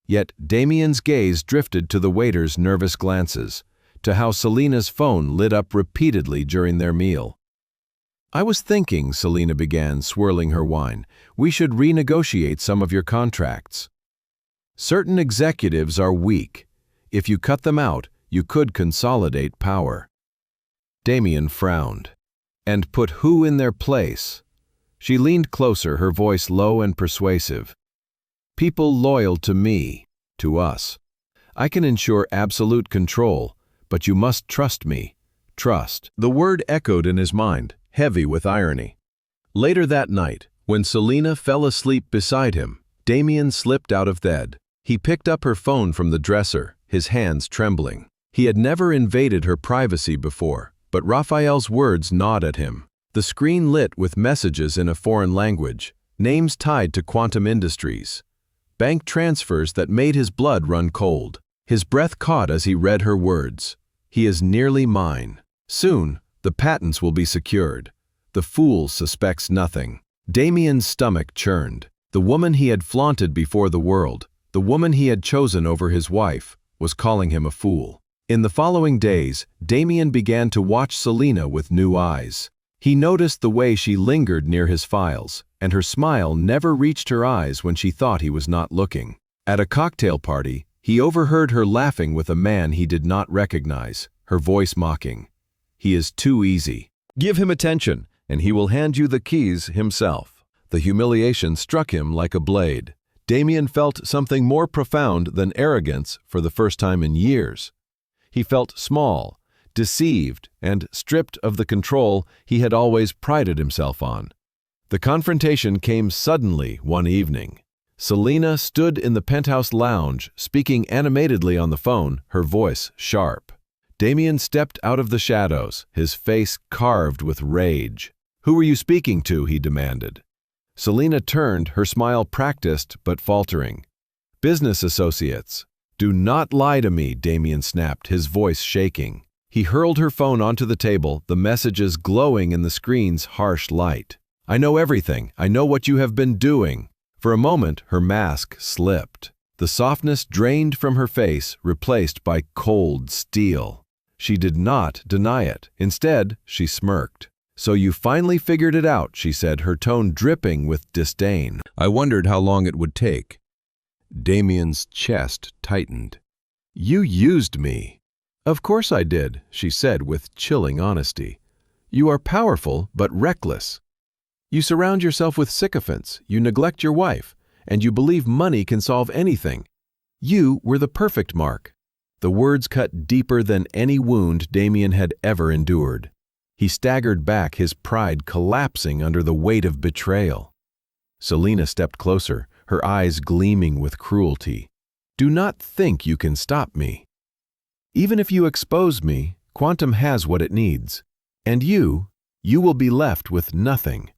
Yet Damien's gaze drifted to the waiter's nervous glances, to how Selena's phone lit up repeatedly during their meal. "I was thinking," Selena began, swirling her wine, "we should renegotiate some of your contracts. Certain executives are weak. If you cut them out, you could consolidate power." Damien frowned. "And put who in their place?" She leaned closer, her voice low and persuasive. "People loyal to me, to us. I can ensure absolute control, but you must trust me. Trust." The word echoed in his mind, heavy with irony. Later that night, when Selena fell asleep beside him, Damien slipped out of bed. He picked up her phone from the dresser, his hands trembling. He had never invaded her privacy before, but Raphael's words gnawed at him. The screen lit with messages in a foreign language, names tied to quantum industries, bank transfers that made his blood run cold. His breath caught as he read her words. "He is nearly mine. Soon, the patents will be secured. The fool suspects nothing." Damien's stomach churned. The woman he had flaunted before the world, the woman he had chosen over his wife, was calling him a fool. In the following days, Damien began to watch Selena with new eyes. He noticed the way she lingered near his files, and her smile never reached her eyes when she thought he was not looking. At a cocktail party, he overheard her laughing with a man he did not recognize, her voice mocking. "He is too easy. Give him attention, and he will hand you the keys himself." The humiliation struck him like a blade. Damien felt something more profound than arrogance for the first time in years. He felt small, deceived, and stripped of the control he had always prided himself on. The confrontation came suddenly one evening. Selena stood in the penthouse lounge, speaking animatedly on the phone, her voice sharp. Damien stepped out of the shadows, his face carved with rage. "Who were you speaking to?" he demanded. Selena turned, her smile practiced but faltering. "Business associates." "Do not lie to me," Damien snapped, his voice shaking. He hurled her phone onto the table, the messages glowing in the screen's harsh light. "I know everything. I know what you have been doing." For a moment, her mask slipped. The softness drained from her face, replaced by cold steel. She did not deny it. Instead, she smirked. "So you finally figured it out," she said, her tone dripping with disdain. "I wondered how long it would take." Damien's chest tightened. "You used me." "Of course I did," she said with chilling honesty. "You are powerful but reckless. You surround yourself with sycophants, you neglect your wife, and you believe money can solve anything. You were the perfect mark." The words cut deeper than any wound Damien had ever endured. He staggered back, his pride collapsing under the weight of betrayal. Selena stepped closer, her eyes gleaming with cruelty. "Do not think you can stop me. Even if you expose me, Quantum has what it needs. And you will be left with nothing.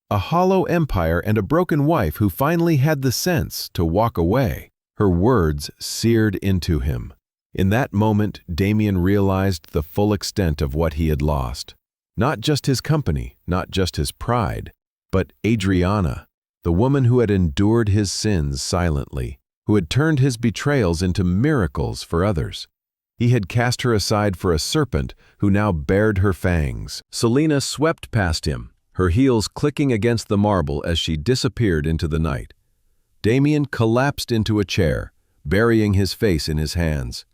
A hollow empire and a broken wife who finally had the sense to walk away." Her words seared into him. In that moment, Damien realized the full extent of what he had lost. Not just his company, not just his pride, but Adriana, the woman who had endured his sins silently, who had turned his betrayals into miracles for others. He had cast her aside for a serpent who now bared her fangs. Selena swept past him, her heels clicking against the marble as she disappeared into the night. Damien collapsed into a chair, burying his face in his hands.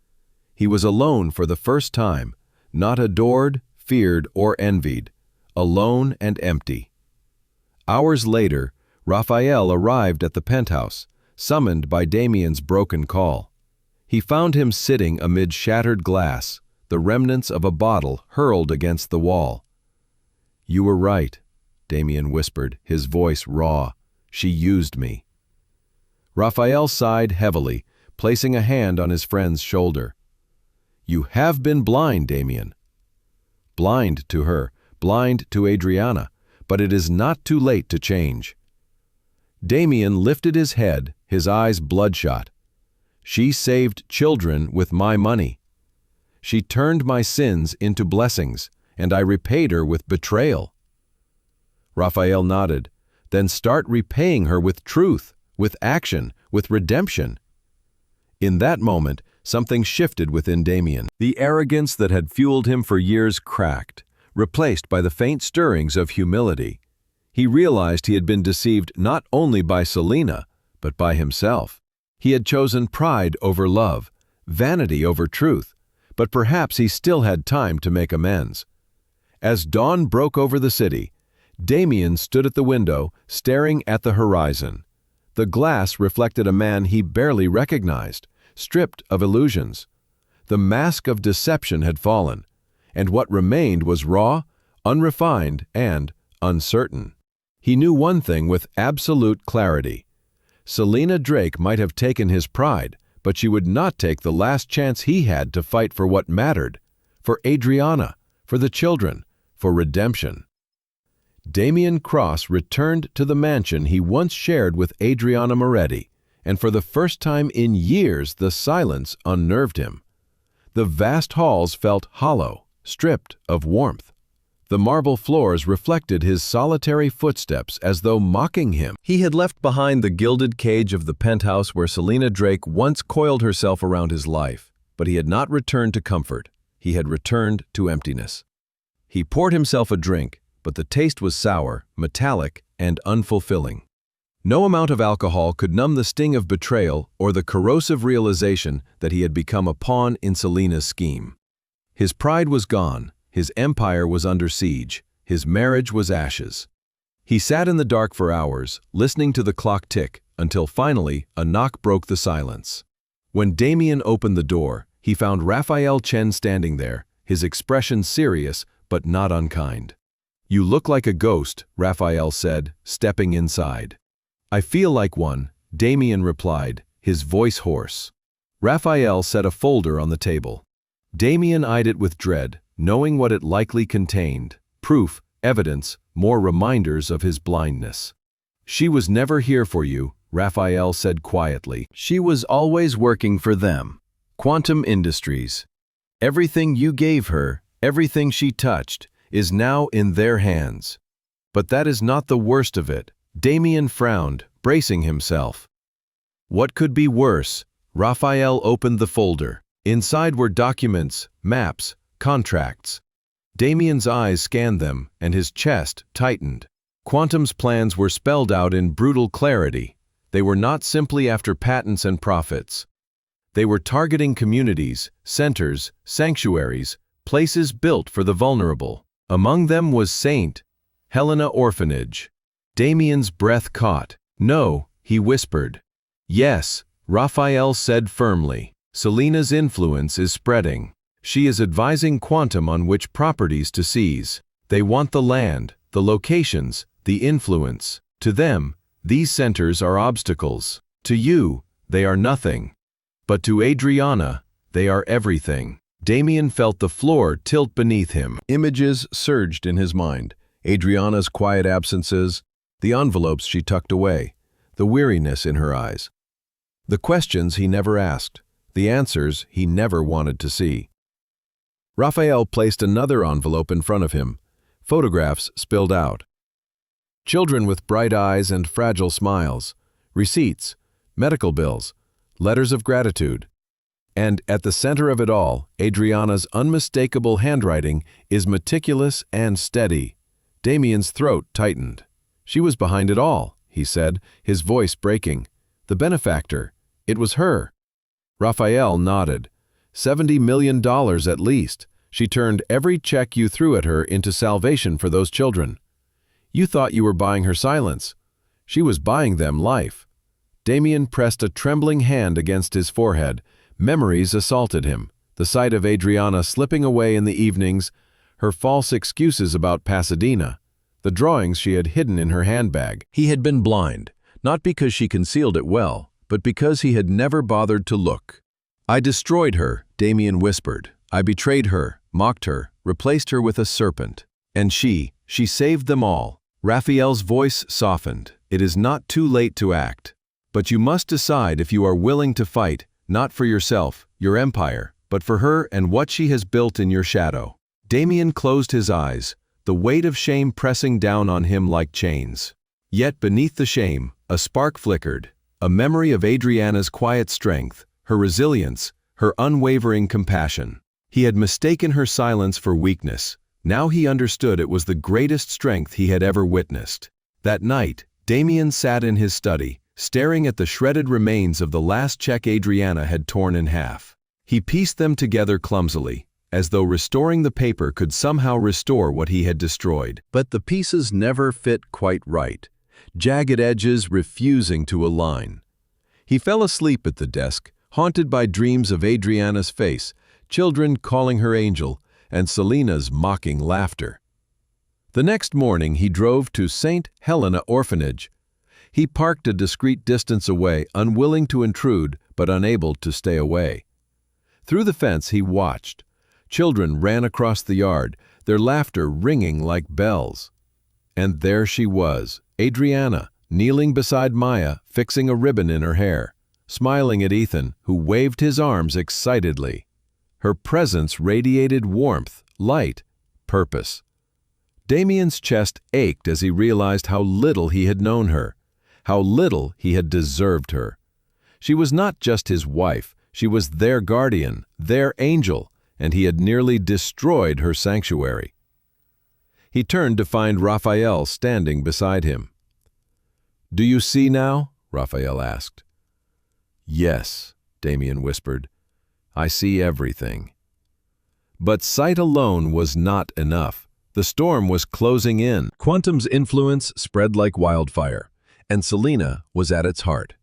He was alone for the first time, not adored, feared, or envied, alone and empty. Hours later, Raphael arrived at the penthouse, summoned by Damien's broken call. He found him sitting amid shattered glass, the remnants of a bottle hurled against the wall. "You were right," Damien whispered, his voice raw. "She used me." Raphael sighed heavily, placing a hand on his friend's shoulder. "You have been blind, Damien." Blind to her, blind to Adriana, but it is not too late to change. Damien lifted his head, his eyes bloodshot. "She saved children with my money. She turned my sins into blessings, and I repaid her with betrayal." Raphael nodded. "Then start repaying her with truth, with action, with redemption." In that moment, something shifted within Damien. The arrogance that had fueled him for years cracked, replaced by the faint stirrings of humility. He realized he had been deceived not only by Selena, but by himself. He had chosen pride over love, vanity over truth, but perhaps he still had time to make amends. As dawn broke over the city, Damien stood at the window, staring at the horizon. The glass reflected a man he barely recognized, stripped of illusions. The mask of deception had fallen, and what remained was raw, unrefined, and uncertain. He knew one thing with absolute clarity. Selena Drake might have taken his pride, but she would not take the last chance he had to fight for what mattered, for Adriana, for the children, for redemption. Damien Cross returned to the mansion he once shared with Adriana Moretti, and for the first time in years the silence unnerved him. The vast halls felt hollow, stripped of warmth. The marble floors reflected his solitary footsteps as though mocking him. He had left behind the gilded cage of the penthouse where Selena Drake once coiled herself around his life, but he had not returned to comfort. He had returned to emptiness. He poured himself a drink, but the taste was sour, metallic, and unfulfilling. No amount of alcohol could numb the sting of betrayal or the corrosive realization that he had become a pawn in Selena's scheme. His pride was gone, his empire was under siege, his marriage was ashes. He sat in the dark for hours, listening to the clock tick, until finally a knock broke the silence. When Damien opened the door, he found Raphael Chen standing there, his expression serious but not unkind. "You look like a ghost," Raphael said, stepping inside. "I feel like one," Damien replied, his voice hoarse. Raphael set a folder on the table. Damien eyed it with dread, knowing what it likely contained: proof, evidence, more reminders of his blindness. "She was never here for you," Raphael said quietly. "She was always working for them. Quantum Industries. Everything you gave her, everything she touched, is now in their hands." "But that is not the worst of it." Damien frowned, bracing himself. What could be worse? Raphael opened the folder. Inside were documents, maps, contracts. Damien's eyes scanned them, and his chest tightened. Quantum's plans were spelled out in brutal clarity. They were not simply after patents and profits. They were targeting communities, centers, sanctuaries, places built for the vulnerable. Among them was St. Helena Orphanage. Damien's breath caught. "No," he whispered. "Yes," Raphael said firmly. "Selena's influence is spreading. She is advising Quantum on which properties to seize. They want the land, the locations, the influence. To them, these centers are obstacles. To you, they are nothing. But to Adriana, they are everything." Damien felt the floor tilt beneath him. Images surged in his mind. Adriana's quiet absences, the envelopes she tucked away, the weariness in her eyes. The questions he never asked, the answers he never wanted to see. Raphael placed another envelope in front of him. Photographs spilled out. Children with bright eyes and fragile smiles, receipts, medical bills, letters of gratitude. And at the center of it all, Adriana's unmistakable handwriting is meticulous and steady. Damien's throat tightened. "She was behind it all," he said, his voice breaking. "The benefactor. It was her." Raphael nodded. $70 million at least. She turned every check you threw at her into salvation for those children. You thought you were buying her silence. She was buying them life. Damien pressed a trembling hand against his forehead. Memories assaulted him. The sight of Adriana slipping away in the evenings, her false excuses about Pasadena, the drawings she had hidden in her handbag. He had been blind, not because she concealed it well, but because he had never bothered to look. "I destroyed her," Damien whispered. "I betrayed her, mocked her, replaced her with a serpent. And she saved them all." Raphael's voice softened. "It is not too late to act. But you must decide if you are willing to fight, not for yourself, your empire, but for her and what she has built in your shadow." Damien closed his eyes, the weight of shame pressing down on him like chains. Yet beneath the shame, a spark flickered, a memory of Adriana's quiet strength, her resilience, her unwavering compassion. He had mistaken her silence for weakness. Now he understood it was the greatest strength he had ever witnessed. That night, Damien sat in his study, staring at the shredded remains of the last check Adriana had torn in half. He pieced them together clumsily, as though restoring the paper could somehow restore what he had destroyed. But the pieces never fit quite right, jagged edges refusing to align. He fell asleep at the desk, haunted by dreams of Adriana's face, children calling her angel, and Selena's mocking laughter. The next morning he drove to St. Helena Orphanage. He parked a discreet distance away, unwilling to intrude but unable to stay away. Through the fence he watched. Children ran across the yard, their laughter ringing like bells. And there she was, Adriana, kneeling beside Maya, fixing a ribbon in her hair, smiling at Ethan, who waved his arms excitedly. Her presence radiated warmth, light, purpose. Damien's chest ached as he realized how little he had known her, how little he had deserved her. She was not just his wife, she was their guardian, their angel, and he had nearly destroyed her sanctuary. He turned to find Raphael standing beside him. "Do you see now?" Raphael asked. "Yes," Damien whispered. "I see everything." But sight alone was not enough. The storm was closing in. Quantum's influence spread like wildfire, and Selena was at its heart.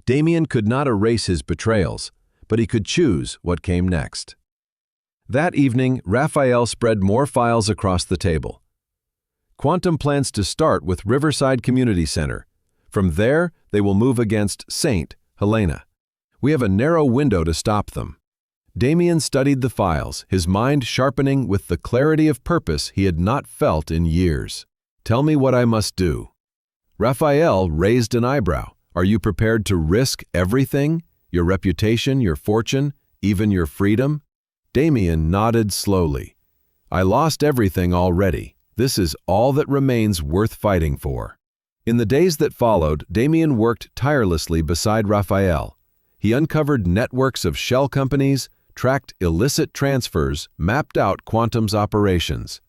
Damien could not erase his betrayals, but he could choose what came next. That evening, Raphael spread more files across the table. Quantum plans to start with Riverside Community Center. From there, they will move against Saint Helena. We have a narrow window to stop them. Damien studied the files, his mind sharpening with the clarity of purpose he had not felt in years. Tell me what I must do. Raphael raised an eyebrow. Are you prepared to risk everything? Your reputation, your fortune, even your freedom? Damien nodded slowly. I lost everything already. This is all that remains worth fighting for. In the days that followed, Damien worked tirelessly beside Raphael. He uncovered networks of shell companies, tracked illicit transfers, mapped out Quantum's operations.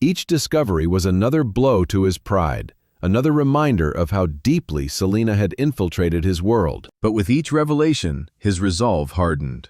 Each discovery was another blow to his pride, another reminder of how deeply Selena had infiltrated his world. But with each revelation, his resolve hardened.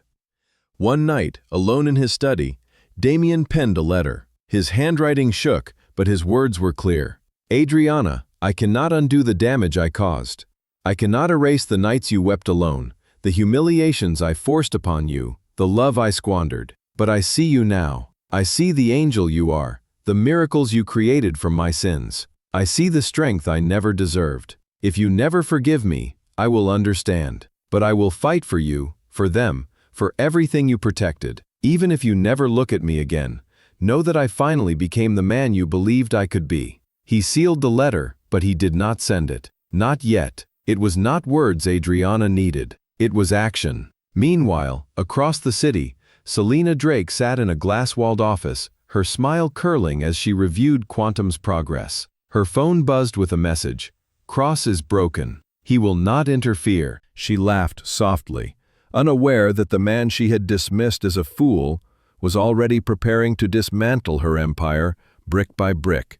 One night, alone in his study, Damien penned a letter. His handwriting shook, but his words were clear. Adriana, I cannot undo the damage I caused. I cannot erase the nights you wept alone, the humiliations I forced upon you, the love I squandered. But I see you now. I see the angel you are, the miracles you created from my sins. I see the strength I never deserved. If you never forgive me, I will understand. But I will fight for you, for them, for everything you protected. Even if you never look at me again, know that I finally became the man you believed I could be. He sealed the letter, but he did not send it. Not yet. It was not words Adriana needed. It was action. Meanwhile, across the city, Selena Drake sat in a glass-walled office, her smile curling as she reviewed Quantum's progress. Her phone buzzed with a message. Cross is broken. He will not interfere. She laughed softly, unaware that the man she had dismissed as a fool was already preparing to dismantle her empire brick by brick.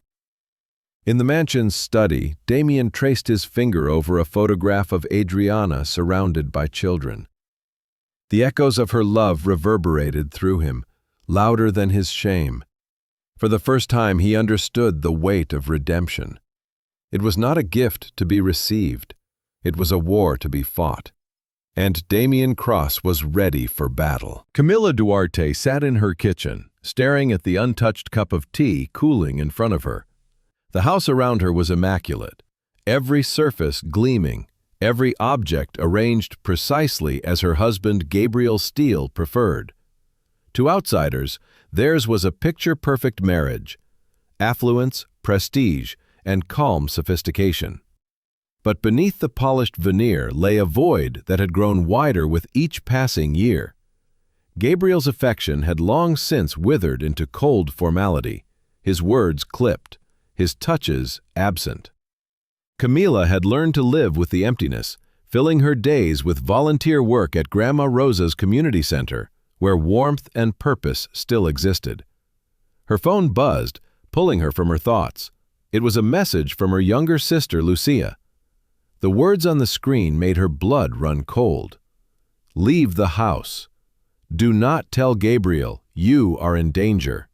In the mansion's study, Damien traced his finger over a photograph of Adriana surrounded by children. The echoes of her love reverberated through him, louder than his shame. For the first time, he understood the weight of redemption. It was not a gift to be received. It was a war to be fought. And Damien Cross was ready for battle. Camilla Duarte sat in her kitchen, staring at the untouched cup of tea cooling in front of her. The house around her was immaculate, every surface gleaming, every object arranged precisely as her husband Gabriel Steele preferred. To outsiders, theirs was a picture-perfect marriage, affluence, prestige, and calm sophistication. But beneath the polished veneer lay a void that had grown wider with each passing year. Gabriel's affection had long since withered into cold formality, his words clipped, his touches absent. Camila had learned to live with the emptiness, filling her days with volunteer work at Grandma Rosa's community center, where warmth and purpose still existed. Her phone buzzed, pulling her from her thoughts. It was a message from her younger sister, Lucia. The words on the screen made her blood run cold. Leave the house. Do not tell Gabriel you are in danger.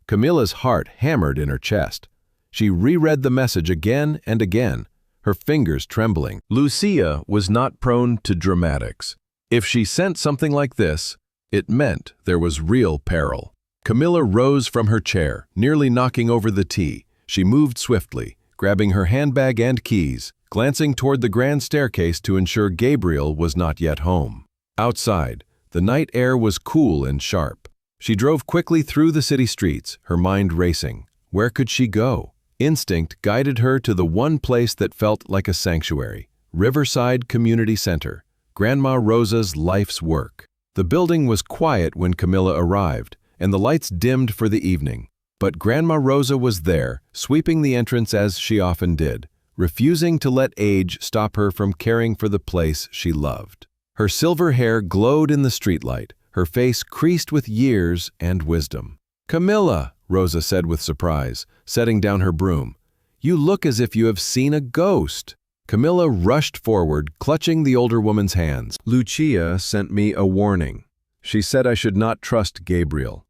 Camilla's heart hammered in her chest. She reread the message again and again, her fingers trembling. Lucia was not prone to dramatics. If she sent something like this, it meant there was real peril. Camilla rose from her chair, nearly knocking over the tea. She moved swiftly, grabbing her handbag and keys, glancing toward the grand staircase to ensure Gabriel was not yet home. Outside, the night air was cool and sharp. She drove quickly through the city streets, her mind racing. Where could she go? Instinct guided her to the one place that felt like a sanctuary, Riverside Community Center, Grandma Rosa's life's work. The building was quiet when Camilla arrived, and the lights dimmed for the evening. But Grandma Rosa was there, sweeping the entrance as she often did, refusing to let age stop her from caring for the place she loved. Her silver hair glowed in the streetlight, her face creased with years and wisdom. "Camilla," Rosa said with surprise, setting down her broom, "you look as if you have seen a ghost." Camilla rushed forward, clutching the older woman's hands. "Lucia sent me a warning. She said I should not trust Gabriel.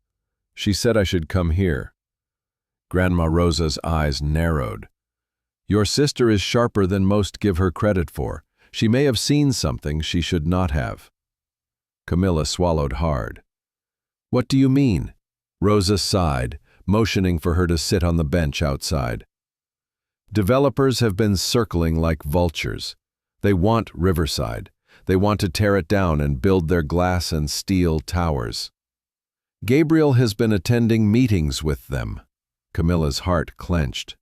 She said I should come here." Grandma Rosa's eyes narrowed. "Your sister is sharper than most give her credit for. She may have seen something she should not have." Camilla swallowed hard. "What do you mean?" Rosa sighed, motioning for her to sit on the bench outside. Developers have been circling like vultures. They want Riverside. They want to tear it down and build their glass and steel towers. Gabriel has been attending meetings with them. Camilla's heart clenched.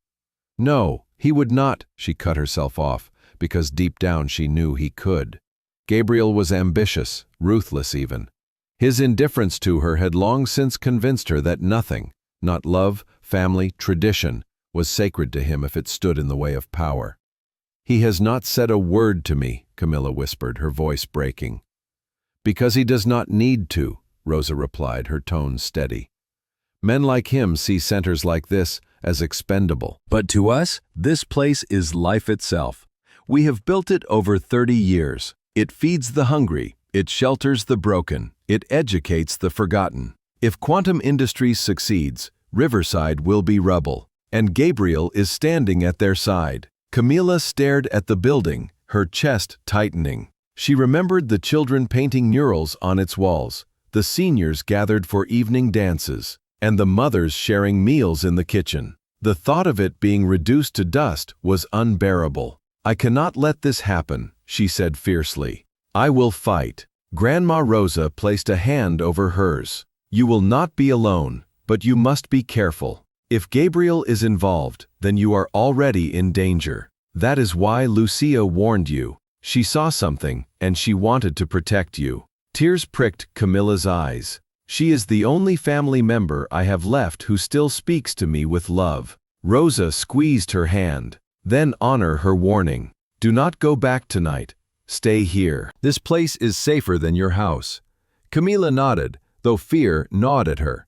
No, he would not, she cut herself off, because deep down she knew he could. Gabriel was ambitious, ruthless even. His indifference to her had long since convinced her that nothing, not love, family, tradition, was sacred to him if it stood in the way of power. He has not said a word to me, Camilla whispered, her voice breaking. Because he does not need to, Rosa replied, her tone steady. Men like him see centers like this as expendable. But to us, this place is life itself. We have built it over 30 years. It feeds the hungry, it shelters the broken, it educates the forgotten. If Quantum Industries succeeds, Riverside will be rubble, and Gabriel is standing at their side. Camilla stared at the building, her chest tightening. She remembered the children painting murals on its walls, the seniors gathered for evening dances, and the mothers sharing meals in the kitchen. The thought of it being reduced to dust was unbearable. I cannot let this happen, she said fiercely. I will fight. Grandma Rosa placed a hand over hers. You will not be alone, but you must be careful. If Gabriel is involved, then you are already in danger. That is why Lucia warned you. She saw something, and she wanted to protect you. Tears pricked Camilla's eyes. She is the only family member I have left who still speaks to me with love. Rosa squeezed her hand. Then honor her warning. Do not go back tonight. Stay here. This place is safer than your house. Camilla nodded, though fear gnawed at her.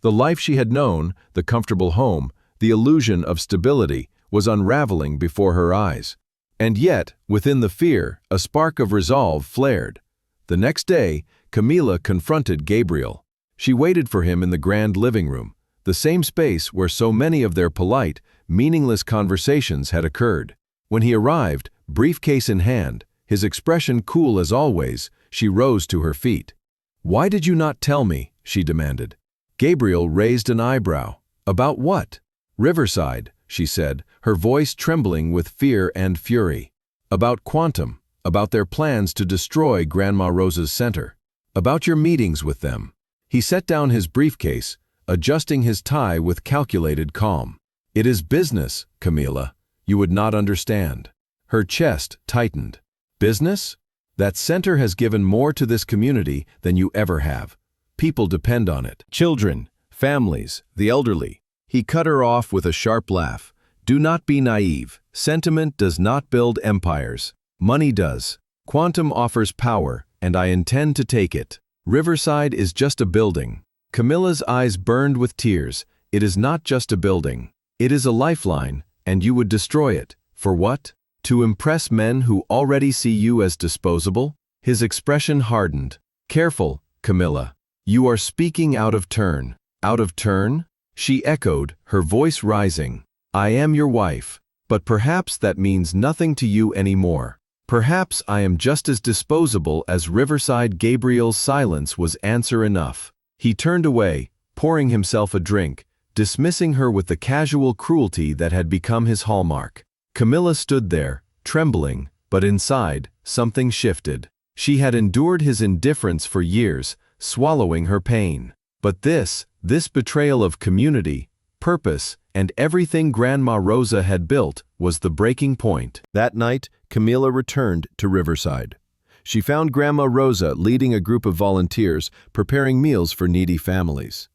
The life she had known, the comfortable home, the illusion of stability, was unraveling before her eyes. And yet, within the fear, a spark of resolve flared. The next day, Camilla confronted Gabriel. She waited for him in the grand living room, the same space where so many of their polite, meaningless conversations had occurred. When he arrived, briefcase in hand, his expression cool as always, she rose to her feet. "Why did you not tell me?" she demanded. Gabriel raised an eyebrow. "About what?" "Riverside," she said, her voice trembling with fear and fury. "About Quantum, about their plans to destroy Grandma Rosa's center, about your meetings with them." He set down his briefcase, adjusting his tie with calculated calm. "It is business, Camilla. You would not understand." Her chest tightened. "Business? That center has given more to this community than you ever have. People depend on it. Children, families, the elderly." He cut her off with a sharp laugh. "Do not be naive. Sentiment does not build empires. Money does. Quantum offers power, and I intend to take it. Riverside is just a building." Camilla's eyes burned with tears. "It is not just a building. It is a lifeline, and you would destroy it. For what? To impress men who already see you as disposable?" His expression hardened. "Careful, Camilla. You are speaking out of turn." "Out of turn?" she echoed, her voice rising. "I am your wife, but perhaps that means nothing to you anymore. Perhaps I am just as disposable as Riverside." Gabriel's silence was answer enough. He turned away, pouring himself a drink, dismissing her with the casual cruelty that had become his hallmark. Camilla stood there, trembling, but inside, something shifted. She had endured his indifference for years, swallowing her pain. But this betrayal of community, purpose, and everything Grandma Rosa had built was the breaking point. That night, Camilla returned to Riverside. She found Grandma Rosa leading a group of volunteers preparing meals for needy families.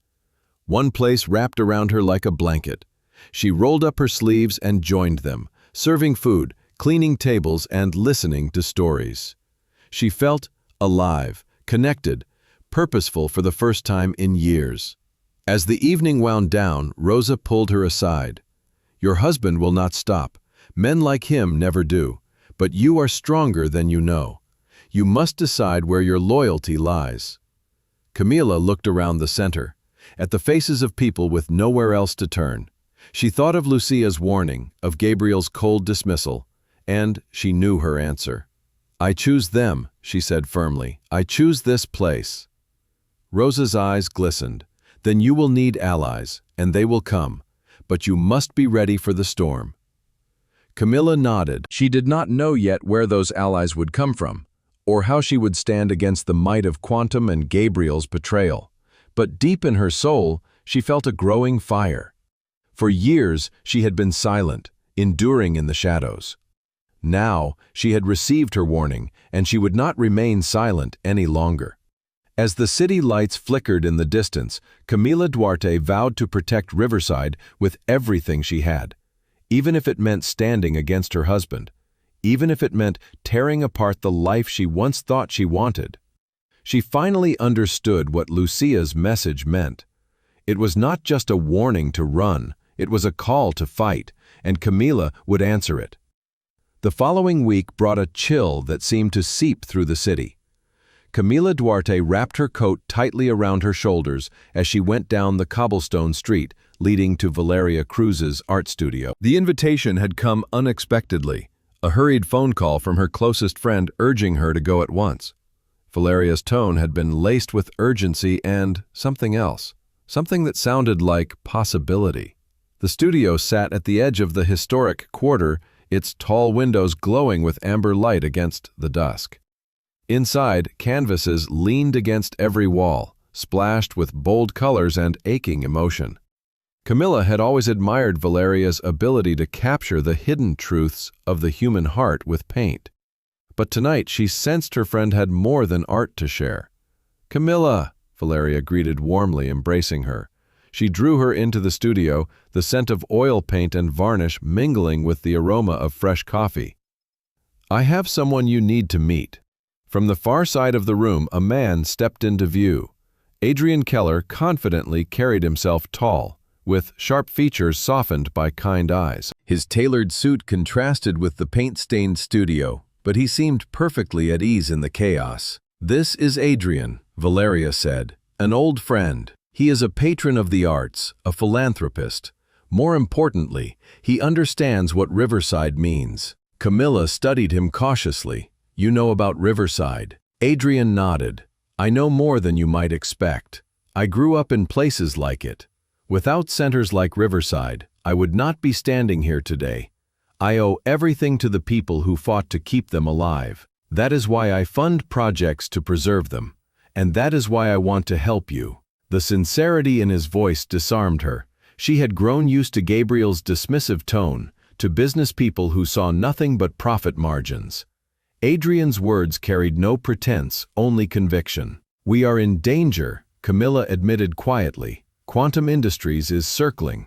One place wrapped around her like a blanket. She rolled up her sleeves and joined them, serving food, cleaning tables, and listening to stories. She felt alive, connected, purposeful for the first time in years. As the evening wound down, Rosa pulled her aside. "Your husband will not stop. Men like him never do. But you are stronger than you know. You must decide where your loyalty lies." Camilla looked around the center, at the faces of people with nowhere else to turn. She thought of Lucia's warning, of Gabriel's cold dismissal, and she knew her answer. "I choose them," she said firmly. "I choose this place." Rosa's eyes glistened. Then you will need allies, and they will come, but you must be ready for the storm." Camilla nodded. She did not know yet where those allies would come from, or how she would stand against the might of Quantum and Gabriel's betrayal. But deep in her soul, she felt a growing fire. For years, she had been silent, enduring in the shadows. Now, she had received her warning, and she would not remain silent any longer. As the city lights flickered in the distance, Camila Duarte vowed to protect Riverside with everything she had, even if it meant standing against her husband, even if it meant tearing apart the life she once thought she wanted. She finally understood what Lucia's message meant. It was not just a warning to run, it was a call to fight, and Camila would answer it. The following week brought a chill that seemed to seep through the city. Camila Duarte wrapped her coat tightly around her shoulders as she went down the cobblestone street leading to Valeria Cruz's art studio. The invitation had come unexpectedly, a hurried phone call from her closest friend urging her to go at once. Valeria's tone had been laced with urgency and something else, something that sounded like possibility. The studio sat at the edge of the historic quarter, its tall windows glowing with amber light against the dusk. Inside, canvases leaned against every wall, splashed with bold colors and aching emotion. Camilla had always admired Valeria's ability to capture the hidden truths of the human heart with paint. But tonight she sensed her friend had more than art to share. "Camilla," Valeria greeted warmly, embracing her. She drew her into the studio, the scent of oil paint and varnish mingling with the aroma of fresh coffee. "I have someone you need to meet." From the far side of the room, a man stepped into view. Adrian Keller confidently carried himself tall, with sharp features softened by kind eyes. His tailored suit contrasted with the paint-stained studio, but he seemed perfectly at ease in the chaos. "This is Adrian," Valeria said, "an old friend. He is a patron of the arts, a philanthropist. More importantly, he understands what Riverside means." Camilla studied him cautiously. "You know about Riverside?" Adrian nodded. "I know more than you might expect. I grew up in places like it. Without centers like Riverside, I would not be standing here today. I owe everything to the people who fought to keep them alive. That is why I fund projects to preserve them. And that is why I want to help you." The sincerity in his voice disarmed her. She had grown used to Gabriel's dismissive tone, to business people who saw nothing but profit margins. Adrian's words carried no pretense, only conviction. "We are in danger," Camilla admitted quietly. "Quantum Industries is circling.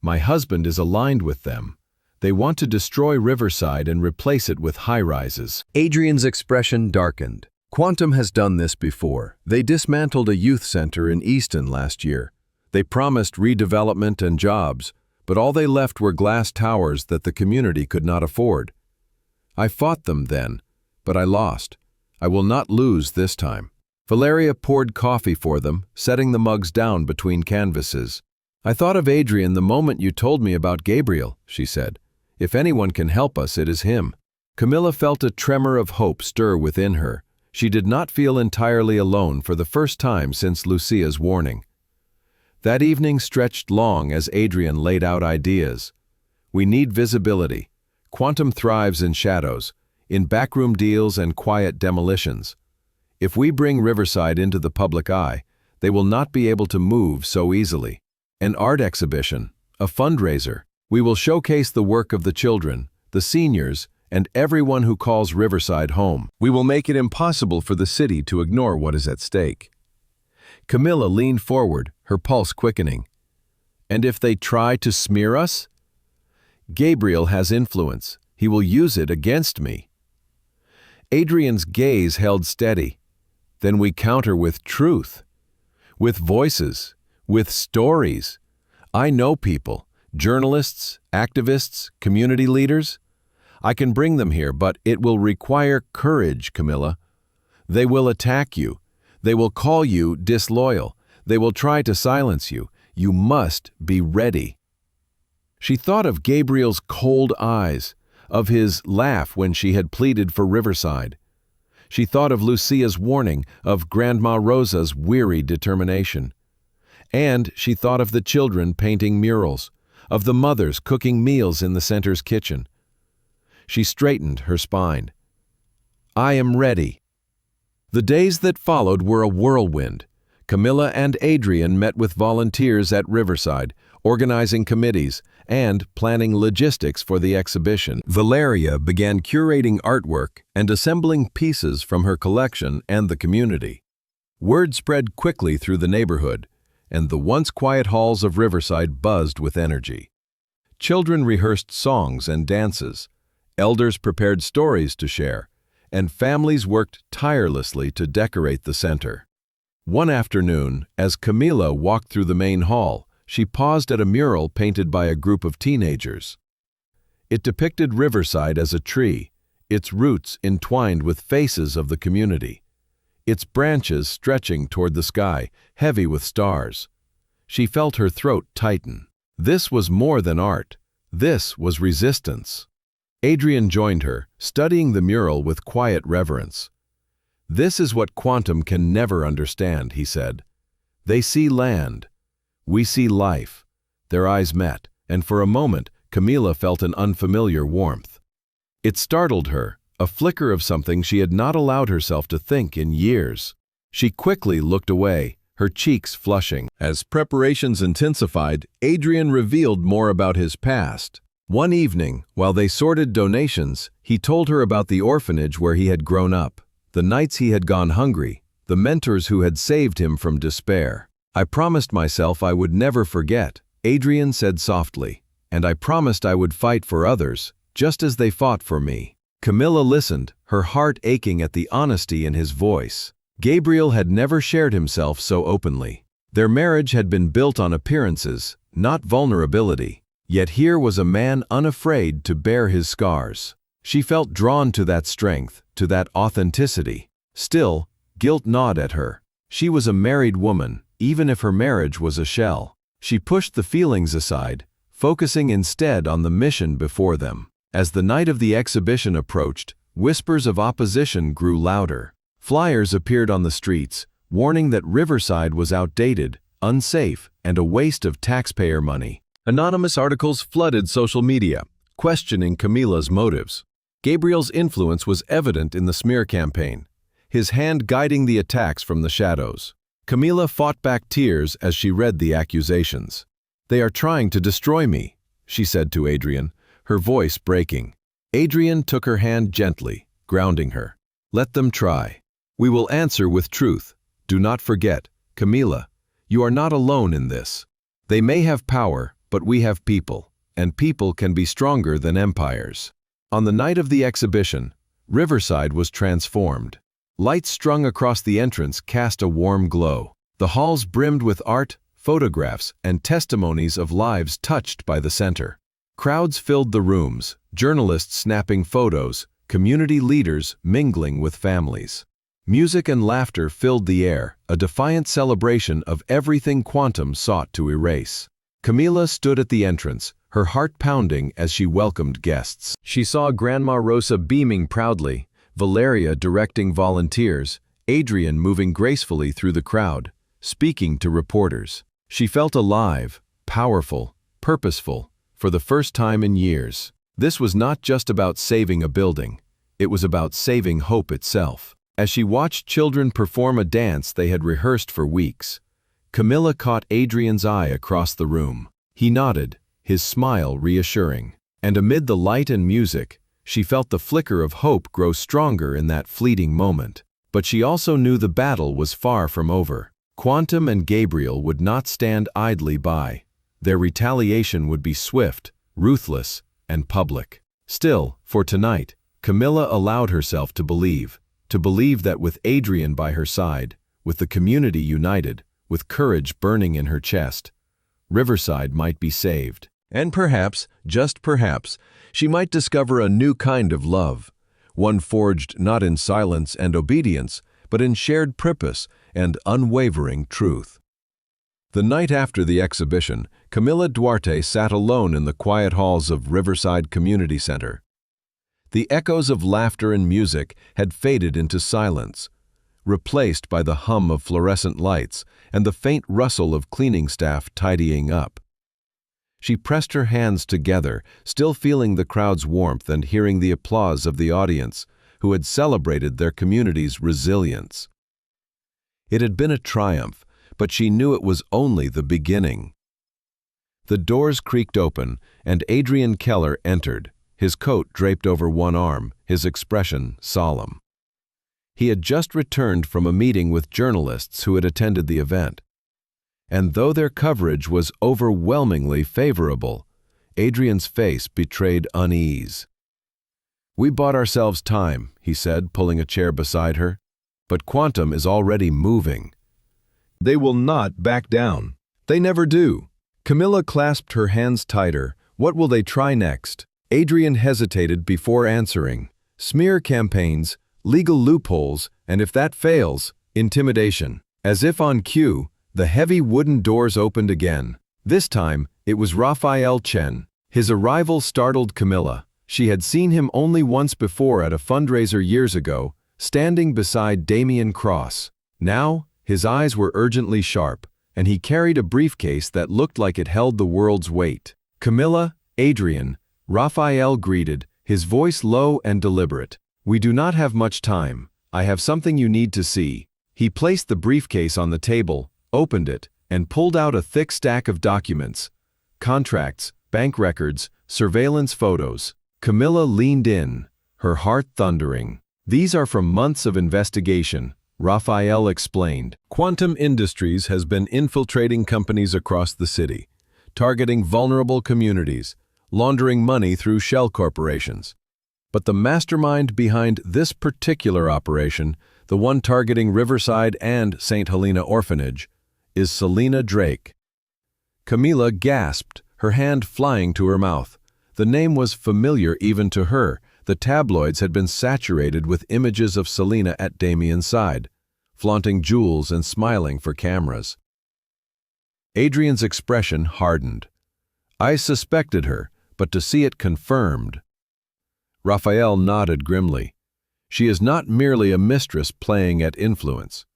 My husband is aligned with them. They want to destroy Riverside and replace it with high-rises." Adrian's expression darkened. "Quantum has done this before. They dismantled a youth center in Easton last year. They promised redevelopment and jobs, but all they left were glass towers that the community could not afford. I fought them then, but I lost. I will not lose this time." Valeria poured coffee for them, setting the mugs down between canvases. "I thought of Adrian the moment you told me about Gabriel," she said. "If anyone can help us, it is him." Camilla felt a tremor of hope stir within her. She did not feel entirely alone for the first time since Lucia's warning. That evening stretched long as Adrian laid out ideas. "We need visibility. Quantum thrives in shadows, in backroom deals and quiet demolitions. If we bring Riverside into the public eye, they will not be able to move so easily. An art exhibition, a fundraiser. We will showcase the work of the children, the seniors, and everyone who calls Riverside home. We will make it impossible for the city to ignore what is at stake." Camilla leaned forward, her pulse quickening. "And if they try to smear us?" "Gabriel has influence. He will use it against me." Adrian's gaze held steady. "Then we counter with truth, with voices, with stories. I know people, journalists, activists, community leaders. I can bring them here, but it will require courage, Camilla. They will attack you. They will call you disloyal. They will try to silence you. You must be ready." She thought of Gabriel's cold eyes, of his laugh when she had pleaded for Riverside. She thought of Lucia's warning, of Grandma Rosa's weary determination. And she thought of the children painting murals, of the mothers cooking meals in the center's kitchen. She straightened her spine. I am ready. The days that followed were a whirlwind. Camilla and Adrian met with volunteers at Riverside, organizing committees and planning logistics for the exhibition. Valeria began curating artwork and assembling pieces from her collection and the community. Word spread quickly through the neighborhood, and the once quiet halls of Riverside buzzed with energy. Children rehearsed songs and dances, elders prepared stories to share, and families worked tirelessly to decorate the center. One afternoon, as Camila walked through the main hall, she paused at a mural painted by a group of teenagers. It depicted Riverside as a tree, its roots entwined with faces of the community, its branches stretching toward the sky, heavy with stars. She felt her throat tighten. This was more than art. This was resistance. Adrian joined her, studying the mural with quiet reverence. This is what quantum can never understand, he said. They see land. We see life. Their eyes met, and for a moment, Camila felt an unfamiliar warmth. It startled her, a flicker of something she had not allowed herself to think in years. She quickly looked away, her cheeks flushing. As preparations intensified, Adrian revealed more about his past. One evening, while they sorted donations, he told her about the orphanage where he had grown up, the nights he had gone hungry, the mentors who had saved him from despair. I promised myself I would never forget, Adrian said softly, and I promised I would fight for others, just as they fought for me. Camilla listened, her heart aching at the honesty in his voice. Gabriel had never shared himself so openly. Their marriage had been built on appearances, not vulnerability. Yet here was a man unafraid to bear his scars. She felt drawn to that strength, to that authenticity. Still, guilt gnawed at her. She was a married woman, even if her marriage was a shell. She pushed the feelings aside, focusing instead on the mission before them. As the night of the exhibition approached, whispers of opposition grew louder. Flyers appeared on the streets, warning that Riverside was outdated, unsafe, and a waste of taxpayer money. Anonymous articles flooded social media, questioning Camila's motives. Gabriel's influence was evident in the smear campaign, his hand guiding the attacks from the shadows. Camila fought back tears as she read the accusations. They are trying to destroy me, she said to Adrian, her voice breaking. Adrian took her hand gently, grounding her. Let them try. We will answer with truth. Do not forget, Camila, you are not alone in this. They may have power, but we have people, and people can be stronger than empires. On the night of the exhibition, Riverside was transformed. Lights strung across the entrance cast a warm glow. The halls brimmed with art, photographs, and testimonies of lives touched by the center. Crowds filled the rooms, journalists snapping photos, community leaders mingling with families. Music and laughter filled the air, a defiant celebration of everything quantum sought to erase. Camila stood at the entrance, her heart pounding as she welcomed guests. She saw Grandma Rosa beaming proudly, Valeria directing volunteers, Adrian moving gracefully through the crowd, speaking to reporters. She felt alive, powerful, purposeful, for the first time in years. This was not just about saving a building, it was about saving hope itself. As she watched children perform a dance they had rehearsed for weeks, Camilla caught Adrian's eye across the room. He nodded, his smile reassuring. And amid the light and music, she felt the flicker of hope grow stronger in that fleeting moment. But she also knew the battle was far from over. Quantum and Gabriel would not stand idly by. Their retaliation would be swift, ruthless, and public. Still, for tonight, Camilla allowed herself to believe that with Adrian by her side, with the community united, with courage burning in her chest, Riverside might be saved. And perhaps, just perhaps, she might discover a new kind of love, one forged not in silence and obedience, but in shared purpose and unwavering truth. The night after the exhibition, Camila Duarte sat alone in the quiet halls of Riverside Community Center. The echoes of laughter and music had faded into silence. replaced by the hum of fluorescent lights and the faint rustle of cleaning staff tidying up. She pressed her hands together, still feeling the crowd's warmth and hearing the applause of the audience, who had celebrated their community's resilience. It had been a triumph, but she knew it was only the beginning. The doors creaked open, and Adrian Keller entered, his coat draped over one arm, his expression solemn. He had just returned from a meeting with journalists who had attended the event. And though their coverage was overwhelmingly favorable, Adrian's face betrayed unease. "We bought ourselves time," he said, pulling a chair beside her. "But Quantum is already moving. They will not back down. They never do." Camilla clasped her hands tighter. What will they try next? Adrian hesitated before answering. Smear campaigns, legal loopholes, and if that fails, intimidation. As if on cue, the heavy wooden doors opened again. This time, it was Raphael Chen. His arrival startled Camilla. She had seen him only once before at a fundraiser years ago, standing beside Damien Cross. Now, his eyes were urgently sharp, and he carried a briefcase that looked like it held the world's weight. "Camilla, Adrian," Raphael greeted, his voice low and deliberate. "We do not have much time. I have something you need to see." He placed the briefcase on the table, opened it, and pulled out a thick stack of documents. Contracts, bank records, surveillance photos. Camilla leaned in, her heart thundering. "These are from months of investigation," Raphael explained. "Quantum Industries has been infiltrating companies across the city, targeting vulnerable communities, laundering money through shell corporations. But the mastermind behind this particular operation, the one targeting Riverside and St. Helena Orphanage, is Selena Drake." Camilla gasped, her hand flying to her mouth. The name was familiar even to her. The tabloids had been saturated with images of Selena at Damien's side, flaunting jewels and smiling for cameras. Adrian's expression hardened. "I suspected her, but to see it confirmed." Raphael nodded grimly. "She is not merely a mistress playing at influence.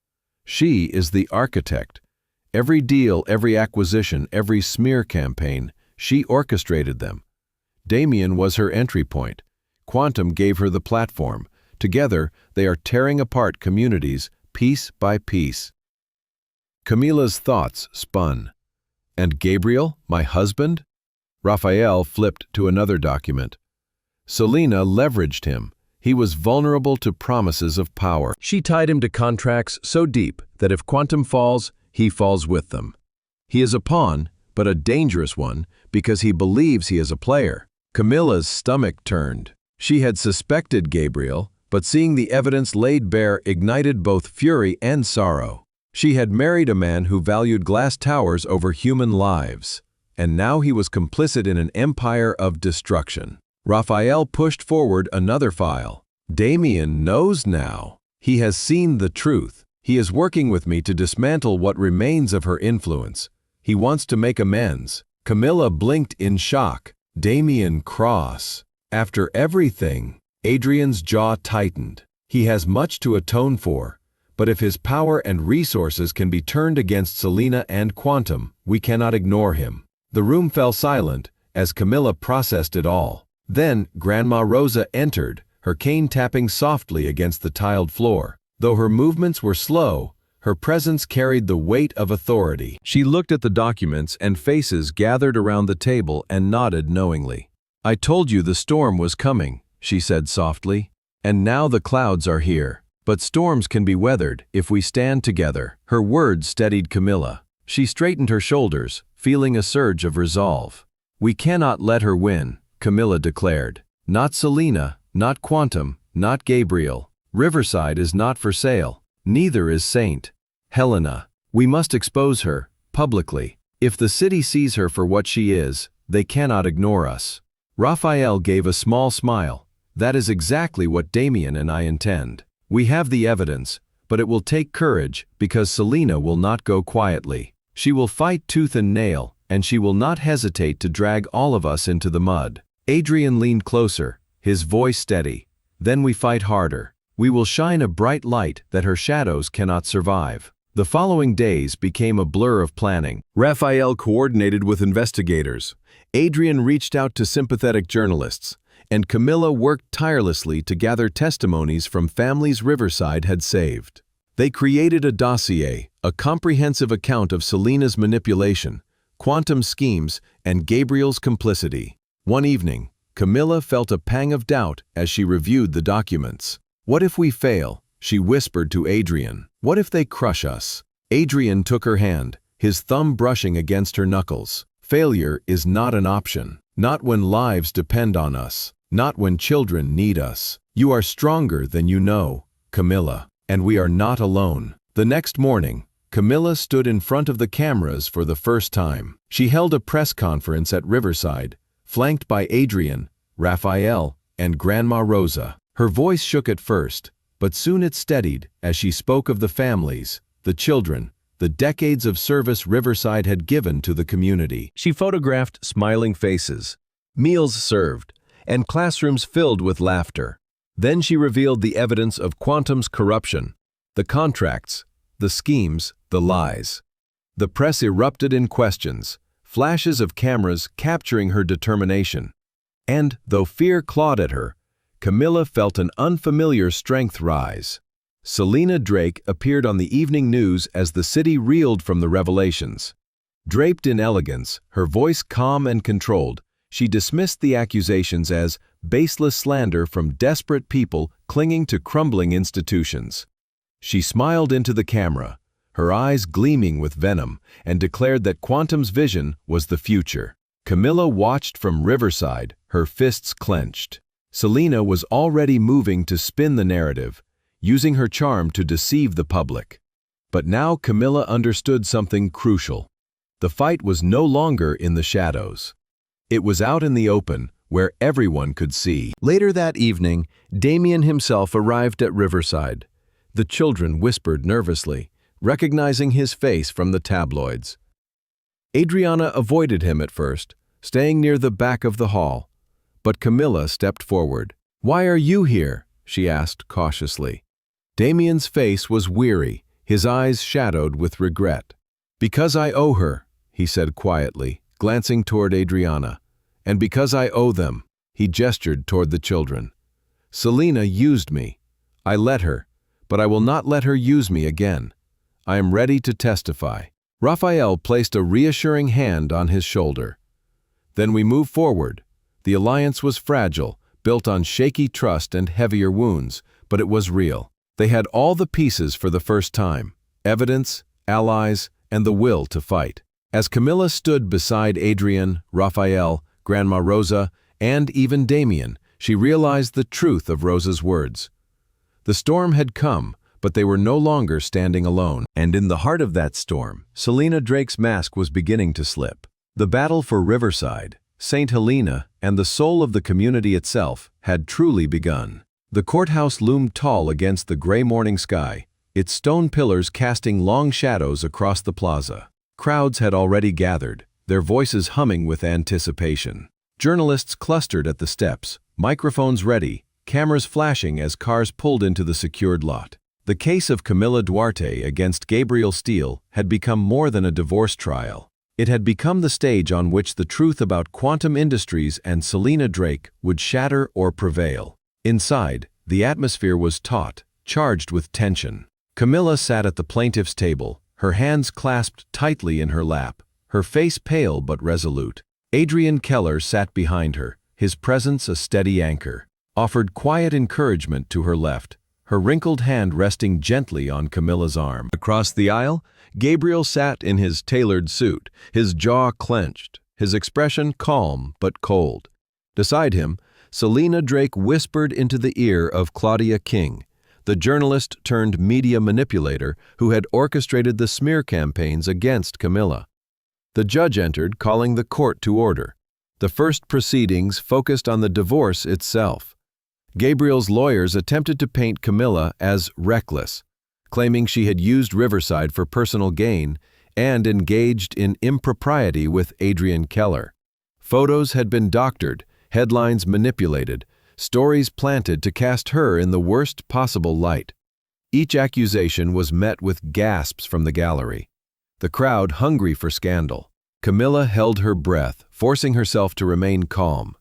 She is the architect. Every deal, every acquisition, every smear campaign, she orchestrated them. Damien was her entry point. Quantum gave her the platform. Together, they are tearing apart communities, piece by piece." Camilla's thoughts spun. "And Gabriel, my husband?" Raphael flipped to another document. "Selena leveraged him. He was vulnerable to promises of power. She tied him to contracts so deep that if Quantum falls, he falls with them. He is a pawn, but a dangerous one, because he believes he is a player." Camilla's stomach turned. She had suspected Gabriel, but seeing the evidence laid bare ignited both fury and sorrow. She had married a man who valued glass towers over human lives, and now he was complicit in an empire of destruction. Raphael pushed forward another file. "Damien knows now. He has seen the truth. He is working with me to dismantle what remains of her influence. He wants to make amends." Camilla blinked in shock. Damien Cross. After everything, Adrian's jaw tightened. He has much to atone for, but if his power and resources can be turned against Selena and Quantum, we cannot ignore him. The room fell silent as Camilla processed it all. Then Grandma Rosa entered, her cane tapping softly against the tiled floor. Though her movements were slow, her presence carried the weight of authority. She looked at the documents and faces gathered around the table and nodded knowingly. "I told you the storm was coming," she said softly. "And now the clouds are here. But storms can be weathered if we stand together." Her words steadied Camilla. She straightened her shoulders, feeling a surge of resolve. "We cannot let her win," Camilla declared. "Not Selena, not Quantum, not Gabriel. Riverside is not for sale. Neither is St. Helena. We must expose her, publicly. If the city sees her for what she is, they cannot ignore us." Raphael gave a small smile. "That is exactly what Damien and I intend. We have the evidence, but it will take courage because Selena will not go quietly. She will fight tooth and nail, and she will not hesitate to drag all of us into the mud." Adrian leaned closer, his voice steady. "Then we fight harder. We will shine a bright light that her shadows cannot survive." The following days became a blur of planning. Raphael coordinated with investigators. Adrian reached out to sympathetic journalists, and Camilla worked tirelessly to gather testimonies from families Riverside had saved. They created a dossier, a comprehensive account of Selena's manipulation, quantum schemes, and Gabriel's complicity. One evening, Camilla felt a pang of doubt as she reviewed the documents. "What if we fail?" she whispered to Adrian. "What if they crush us?" Adrian took her hand, his thumb brushing against her knuckles. "Failure is not an option. Not when lives depend on us. Not when children need us. You are stronger than you know, Camilla. And we are not alone." The next morning, Camilla stood in front of the cameras for the first time. She held a press conference at Riverside, flanked by Adrian, Raphael, and Grandma Rosa. Her voice shook at first, but soon it steadied as she spoke of the families, the children, the decades of service Riverside had given to the community. She photographed smiling faces, meals served, and classrooms filled with laughter. Then she revealed the evidence of Quantum's corruption, the contracts, the schemes, the lies. The press erupted in questions, flashes of cameras capturing her determination. And, though fear clawed at her, Camilla felt an unfamiliar strength rise. Selena Drake appeared on the evening news as the city reeled from the revelations. Draped in elegance, her voice calm and controlled, she dismissed the accusations as baseless slander from desperate people clinging to crumbling institutions. She smiled into the camera, her eyes gleaming with venom, and declared that Quantum's vision was the future. Camilla watched from Riverside, her fists clenched. Selena was already moving to spin the narrative, using her charm to deceive the public. But now Camilla understood something crucial. The fight was no longer in the shadows. It was out in the open, where everyone could see. Later that evening, Damien himself arrived at Riverside. The children whispered nervously, recognizing his face from the tabloids. Adriana avoided him at first, staying near the back of the hall. But Camilla stepped forward. "Why are you here?" she asked cautiously. Damien's face was weary, his eyes shadowed with regret. "Because I owe her," he said quietly, glancing toward Adriana. "And because I owe them," he gestured toward the children. "Selena used me. I let her, but I will not let her use me again. I am ready to testify." Raphael placed a reassuring hand on his shoulder. "Then we move forward." The alliance was fragile, built on shaky trust and heavier wounds, but it was real. They had all the pieces for the first time: evidence, allies, and the will to fight. As Camilla stood beside Adrian, Raphael, Grandma Rosa, and even Damien, she realized the truth of Rosa's words. The storm had come, but they were no longer standing alone. And in the heart of that storm, Selena Drake's mask was beginning to slip. The battle for Riverside, St. Helena, and the soul of the community itself had truly begun. The courthouse loomed tall against the gray morning sky, its stone pillars casting long shadows across the plaza. Crowds had already gathered, their voices humming with anticipation. Journalists clustered at the steps, microphones ready, cameras flashing as cars pulled into the secured lot. The case of Camilla Duarte against Gabriel Steele had become more than a divorce trial. It had become the stage on which the truth about Quantum Industries and Selena Drake would shatter or prevail. Inside, the atmosphere was taut, charged with tension. Camilla sat at the plaintiff's table, her hands clasped tightly in her lap, her face pale but resolute. Adrian Keller sat behind her, his presence a steady anchor, offered quiet encouragement to her left, her wrinkled hand resting gently on Camilla's arm. Across the aisle, Gabriel sat in his tailored suit, his jaw clenched, his expression calm but cold. Beside him, Selena Drake whispered into the ear of Claudia King, the journalist turned media manipulator who had orchestrated the smear campaigns against Camilla. The judge entered, calling the court to order. The first proceedings focused on the divorce itself. Gabriel's lawyers attempted to paint Camilla as reckless, claiming she had used Riverside for personal gain and engaged in impropriety with Adrian Keller. Photos had been doctored, headlines manipulated, stories planted to cast her in the worst possible light. Each accusation was met with gasps from the gallery, the crowd hungry for scandal. Camilla held her breath, forcing herself to remain calm.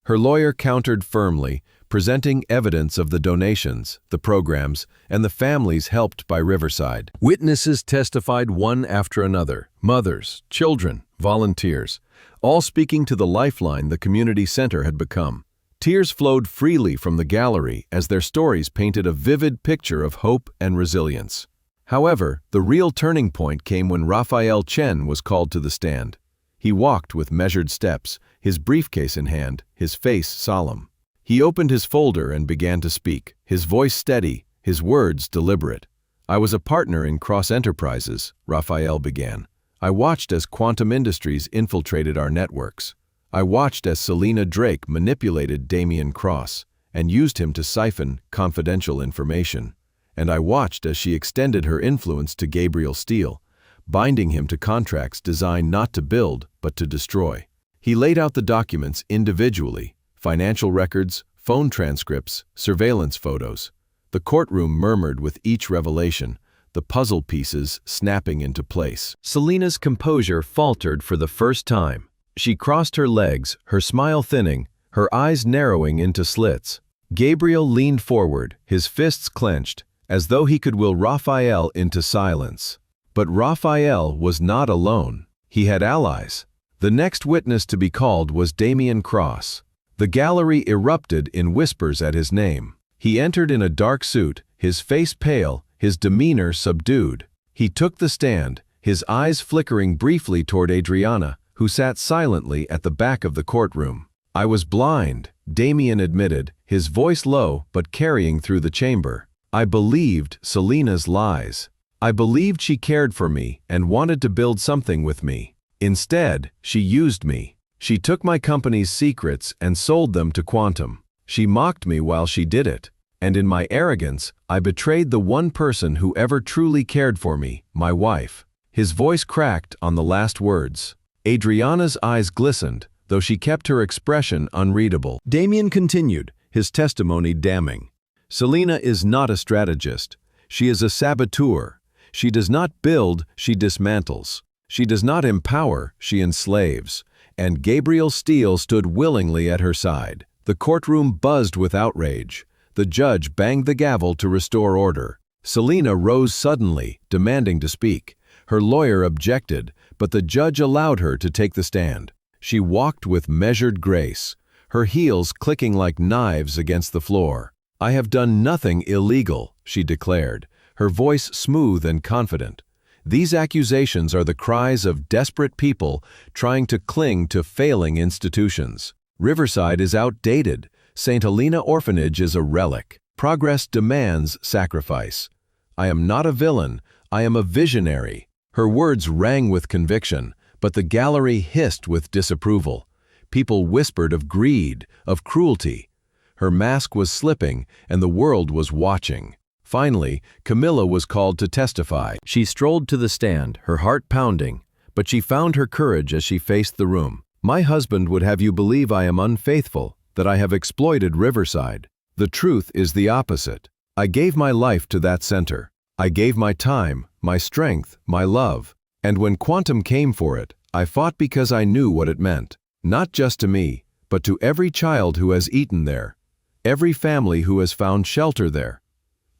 Her lawyer countered firmly, presenting evidence of the donations, the programs, and the families helped by Riverside. Witnesses testified one after another, mothers, children, volunteers, all speaking to the lifeline the community center had become. Tears flowed freely from the gallery as their stories painted a vivid picture of hope and resilience. However, the real turning point came when Raphael Chen was called to the stand. He walked with measured steps, his briefcase in hand, his face solemn. He opened his folder and began to speak, his voice steady, his words deliberate. "I was a partner in Cross Enterprises," Raphael began. "I watched as Quantum Industries infiltrated our networks. I watched as Selena Drake manipulated Damian Cross and used him to siphon confidential information. And I watched as she extended her influence to Gabriel Steele, binding him to contracts designed not to build, but to destroy." He laid out the documents individually, financial records, phone transcripts, surveillance photos. The courtroom murmured with each revelation, the puzzle pieces snapping into place. Selena's composure faltered for the first time. She crossed her legs, her smile thinning, her eyes narrowing into slits. Gabriel leaned forward, his fists clenched, as though he could will Raphael into silence. But Raphael was not alone. He had allies. The next witness to be called was Damian Cross. The gallery erupted in whispers at his name. He entered in a dark suit, his face pale, his demeanor subdued. He took the stand, his eyes flickering briefly toward Adriana, who sat silently at the back of the courtroom. "I was blind," Damian admitted, his voice low but carrying through the chamber. "I believed Selena's lies. I believed she cared for me and wanted to build something with me. Instead, she used me. She took my company's secrets and sold them to Quantum. She mocked me while she did it. And in my arrogance, I betrayed the one person who ever truly cared for me, my wife." His voice cracked on the last words. Adriana's eyes glistened, though she kept her expression unreadable. Damian continued, his testimony damning. "Selena is not a strategist. She is a saboteur. She does not build, she dismantles. She does not empower, she enslaves." And Gabriel Steele stood willingly at her side. The courtroom buzzed with outrage. The judge banged the gavel to restore order. Selena rose suddenly, demanding to speak. Her lawyer objected, but the judge allowed her to take the stand. She walked with measured grace, her heels clicking like knives against the floor. "I have done nothing illegal," she declared, her voice smooth and confident. "These accusations are the cries of desperate people trying to cling to failing institutions. Riverside is outdated. St. Helena Orphanage is a relic. Progress demands sacrifice. I am not a villain, I am a visionary." Her words rang with conviction, but the gallery hissed with disapproval. People whispered of greed, of cruelty. Her mask was slipping, and the world was watching. Finally, Camilla was called to testify. She strolled to the stand, her heart pounding, but she found her courage as she faced the room. "My husband would have you believe I am unfaithful, that I have exploited Riverside. The truth is the opposite. I gave my life to that center. I gave my time, my strength, my love. And when Quantum came for it, I fought because I knew what it meant. Not just to me, but to every child who has eaten there, every family who has found shelter there,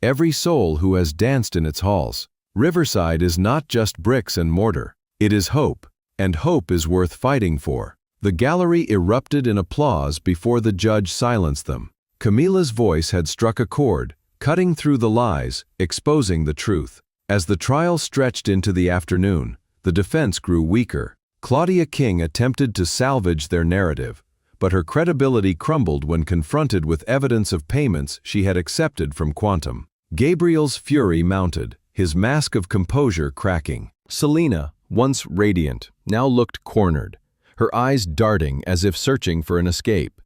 every soul who has danced in its halls. Riverside is not just bricks and mortar. It is hope, and hope is worth fighting for." The gallery erupted in applause before the judge silenced them. Camilla's voice had struck a chord, cutting through the lies, exposing the truth. As the trial stretched into the afternoon, the defense grew weaker. Claudia King attempted to salvage their narrative, but her credibility crumbled when confronted with evidence of payments she had accepted from Quantum. Gabriel's fury mounted, his mask of composure cracking. Selena, once radiant, now looked cornered, her eyes darting as if searching for an escape.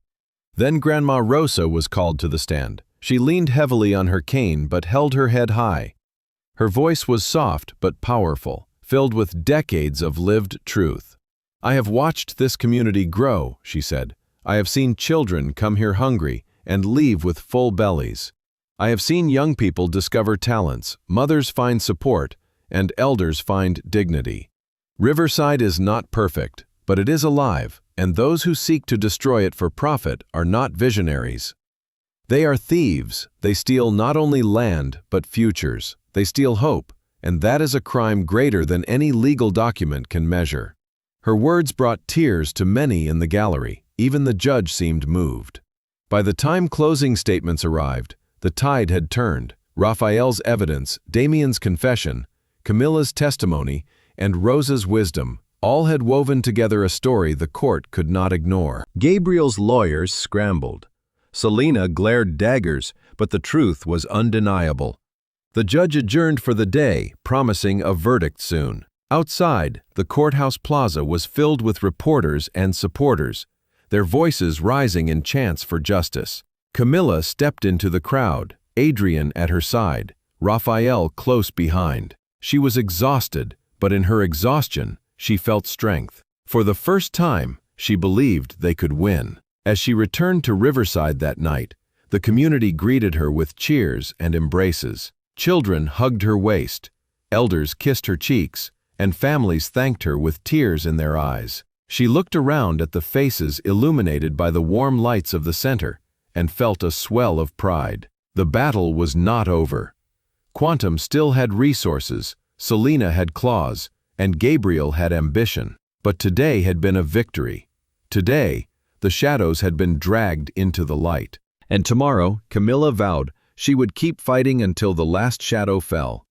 Then Grandma Rosa was called to the stand. She leaned heavily on her cane but held her head high. Her voice was soft but powerful, filled with decades of lived truth. "I have watched this community grow," she said. "I have seen children come here hungry, and leave with full bellies. I have seen young people discover talents, mothers find support, and elders find dignity. Riverside is not perfect, but it is alive, and those who seek to destroy it for profit are not visionaries. They are thieves. They steal not only land, but futures. They steal hope, and that is a crime greater than any legal document can measure. Her words brought tears to many in the gallery. Even the judge seemed moved. By the time closing statements arrived, the tide had turned. Raphael's evidence, Damien's confession, Camilla's testimony, and Rosa's wisdom all had woven together a story the court could not ignore. Gabriel's lawyers scrambled. Selena glared daggers, but the truth was undeniable. The judge adjourned for the day, promising a verdict soon. Outside, the courthouse plaza was filled with reporters and supporters, their voices rising in chants for justice. Camilla stepped into the crowd, Adrian at her side, Raphael close behind. She was exhausted, but in her exhaustion, she felt strength. For the first time, she believed they could win. As she returned to Riverside that night, the community greeted her with cheers and embraces. Children hugged her waist, elders kissed her cheeks, and families thanked her with tears in their eyes. She looked around at the faces illuminated by the warm lights of the center and felt a swell of pride. The battle was not over. Quantum still had resources, Selena had claws, and Gabriel had ambition. But today had been a victory. Today, the shadows had been dragged into the light. And tomorrow, Camilla vowed she would keep fighting until the last shadow fell.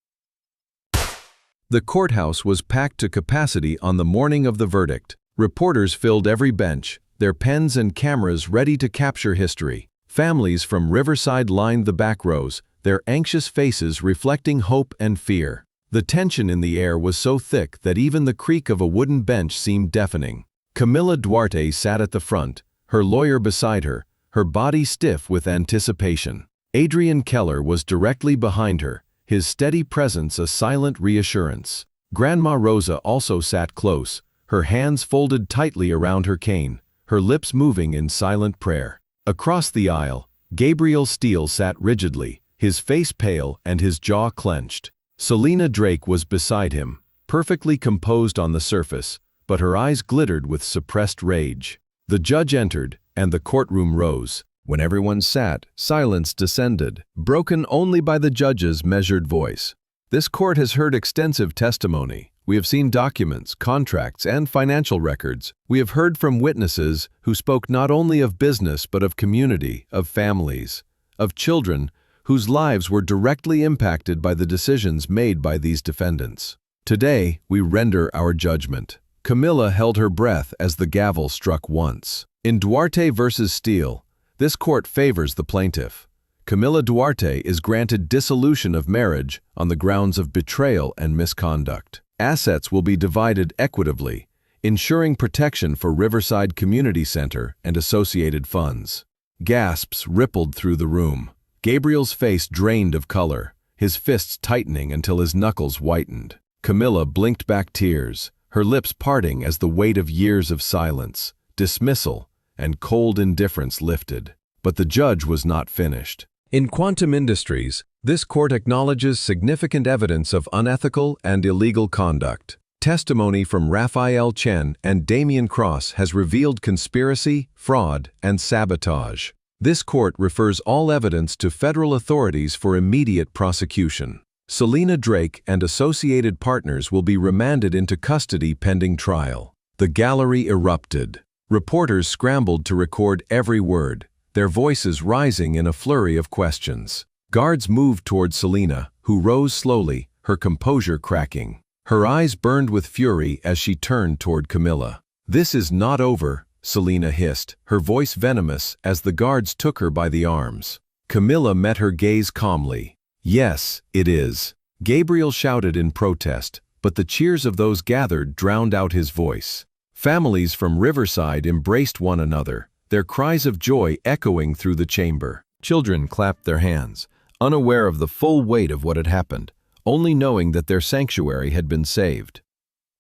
The courthouse was packed to capacity on the morning of the verdict. Reporters filled every bench, their pens and cameras ready to capture history. Families from Riverside lined the back rows, their anxious faces reflecting hope and fear. The tension in the air was so thick that even the creak of a wooden bench seemed deafening. Camilla Duarte sat at the front, her lawyer beside her, her body stiff with anticipation. Adrian Keller was directly behind her, his steady presence a silent reassurance. Grandma Rosa also sat close, her hands folded tightly around her cane, her lips moving in silent prayer. Across the aisle, Gabriel Steele sat rigidly, his face pale and his jaw clenched. Selena Drake was beside him, perfectly composed on the surface, but her eyes glittered with suppressed rage. The judge entered, and the courtroom rose. When everyone sat, silence descended, broken only by the judge's measured voice. This court has heard extensive testimony. We have seen documents, contracts, and financial records. We have heard from witnesses who spoke not only of business but of community, of families, of children whose lives were directly impacted by the decisions made by these defendants. Today, we render our judgment. Camilla held her breath as the gavel struck once. In Duarte versus Steele, this court favors the plaintiff. Camilla Duarte is granted dissolution of marriage on the grounds of betrayal and misconduct. Assets will be divided equitably, ensuring protection for Riverside Community Center and associated funds. Gasps rippled through the room. Gabriel's face drained of color, his fists tightening until his knuckles whitened. Camilla blinked back tears, her lips parting as the weight of years of silence, dismissal, and cold indifference lifted. But the judge was not finished. In Quantum Industries, this court acknowledges significant evidence of unethical and illegal conduct. Testimony from Raphael Chen and Damien Cross has revealed conspiracy, fraud, and sabotage. This court refers all evidence to federal authorities for immediate prosecution. Selena Drake and associated partners will be remanded into custody pending trial. The gallery erupted. Reporters scrambled to record every word, their voices rising in a flurry of questions. Guards moved toward Selena, who rose slowly, her composure cracking. Her eyes burned with fury as she turned toward Camilla. "This is not over," Selena hissed, her voice venomous as the guards took her by the arms. Camilla met her gaze calmly. "Yes, it is." Gabriel shouted in protest, but the cheers of those gathered drowned out his voice. Families from Riverside embraced one another, their cries of joy echoing through the chamber. Children clapped their hands, unaware of the full weight of what had happened, only knowing that their sanctuary had been saved.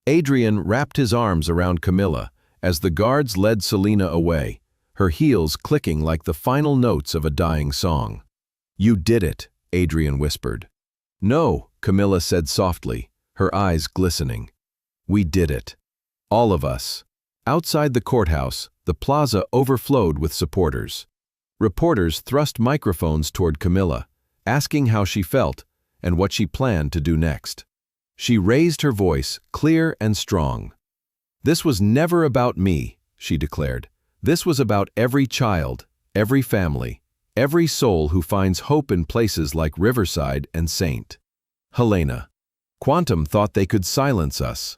Adrian wrapped his arms around Camilla as the guards led Selena away, her heels clicking like the final notes of a dying song. "You did it," Adrian whispered. "No," Camilla said softly, her eyes glistening. "We did it. All of us." Outside the courthouse, the plaza overflowed with supporters. Reporters thrust microphones toward Camilla, asking how she felt and what she planned to do next. She raised her voice, clear and strong. "This was never about me," she declared. "This was about every child, every family, every soul who finds hope in places like Riverside and St. Helena. Quantum thought they could silence us.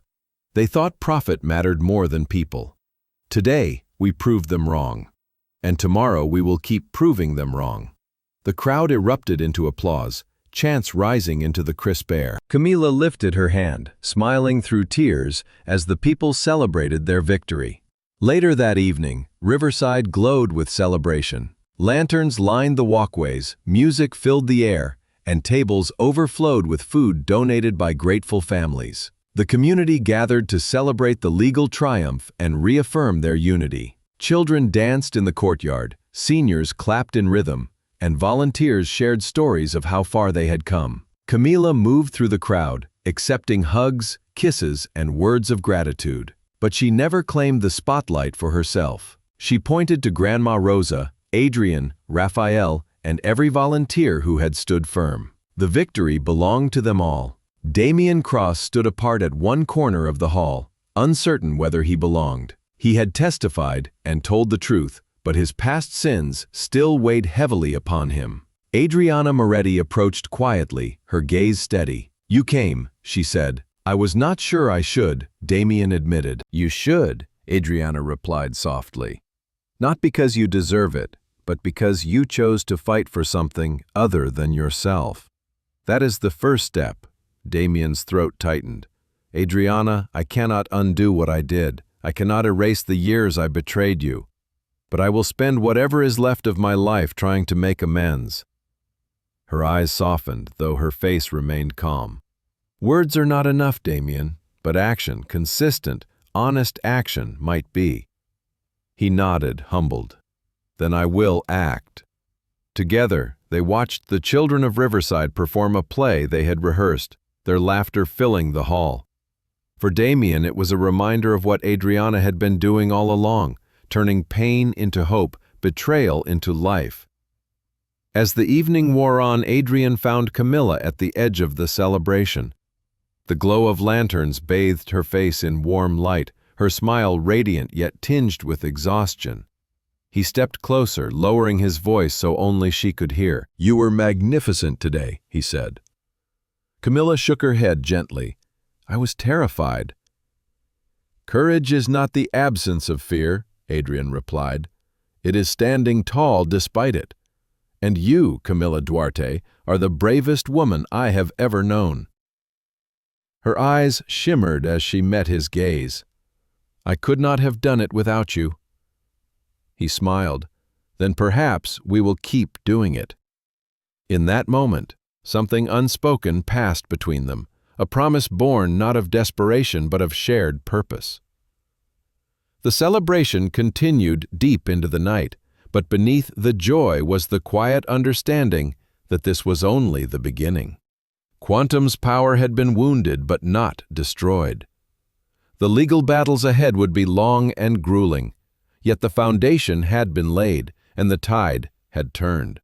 They thought profit mattered more than people. Today, we proved them wrong. And tomorrow we will keep proving them wrong." The crowd erupted into applause, chants rising into the crisp air. Camilla lifted her hand, smiling through tears as the people celebrated their victory. Later that evening, Riverside glowed with celebration. Lanterns lined the walkways, music filled the air, and tables overflowed with food donated by grateful families. The community gathered to celebrate the legal triumph and reaffirm their unity. Children danced in the courtyard, seniors clapped in rhythm, and volunteers shared stories of how far they had come. Camilla moved through the crowd, accepting hugs, kisses, and words of gratitude. But she never claimed the spotlight for herself. She pointed to Grandma Rosa, Adrian, Raphael, and every volunteer who had stood firm. The victory belonged to them all. Damian Cross stood apart at one corner of the hall, uncertain whether he belonged. He had testified and told the truth, but his past sins still weighed heavily upon him. Adriana Moretti approached quietly, her gaze steady. "You came," she said. "I was not sure I should," Damian admitted. "You should," Adriana replied softly. "Not because you deserve it, but because you chose to fight for something other than yourself. That is the first step." Damian's throat tightened. "Adriana, I cannot undo what I did. I cannot erase the years I betrayed you. But I will spend whatever is left of my life trying to make amends." Her eyes softened, though her face remained calm. "Words are not enough, Damian, but action, consistent, honest action might be." He nodded, humbled. "Then I will act." Together, they watched the children of Riverside perform a play they had rehearsed, their laughter filling the hall. For Damian, it was a reminder of what Adriana had been doing all along, turning pain into hope, betrayal into life. As the evening wore on, Adrian found Camilla at the edge of the celebration. The glow of lanterns bathed her face in warm light, her smile radiant yet tinged with exhaustion. He stepped closer, lowering his voice so only she could hear. "You were magnificent today," he said. Camilla shook her head gently. "I was terrified." "Courage is not the absence of fear," Adrian replied. "It is standing tall despite it. And you, Camilla Duarte, are the bravest woman I have ever known." Her eyes shimmered as she met his gaze. "I could not have done it without you." He smiled. "Then perhaps we will keep doing it." In that moment, something unspoken passed between them, a promise born not of desperation but of shared purpose. The celebration continued deep into the night, but beneath the joy was the quiet understanding that this was only the beginning. Quantum's power had been wounded but not destroyed. The legal battles ahead would be long and grueling, yet the foundation had been laid and the tide had turned.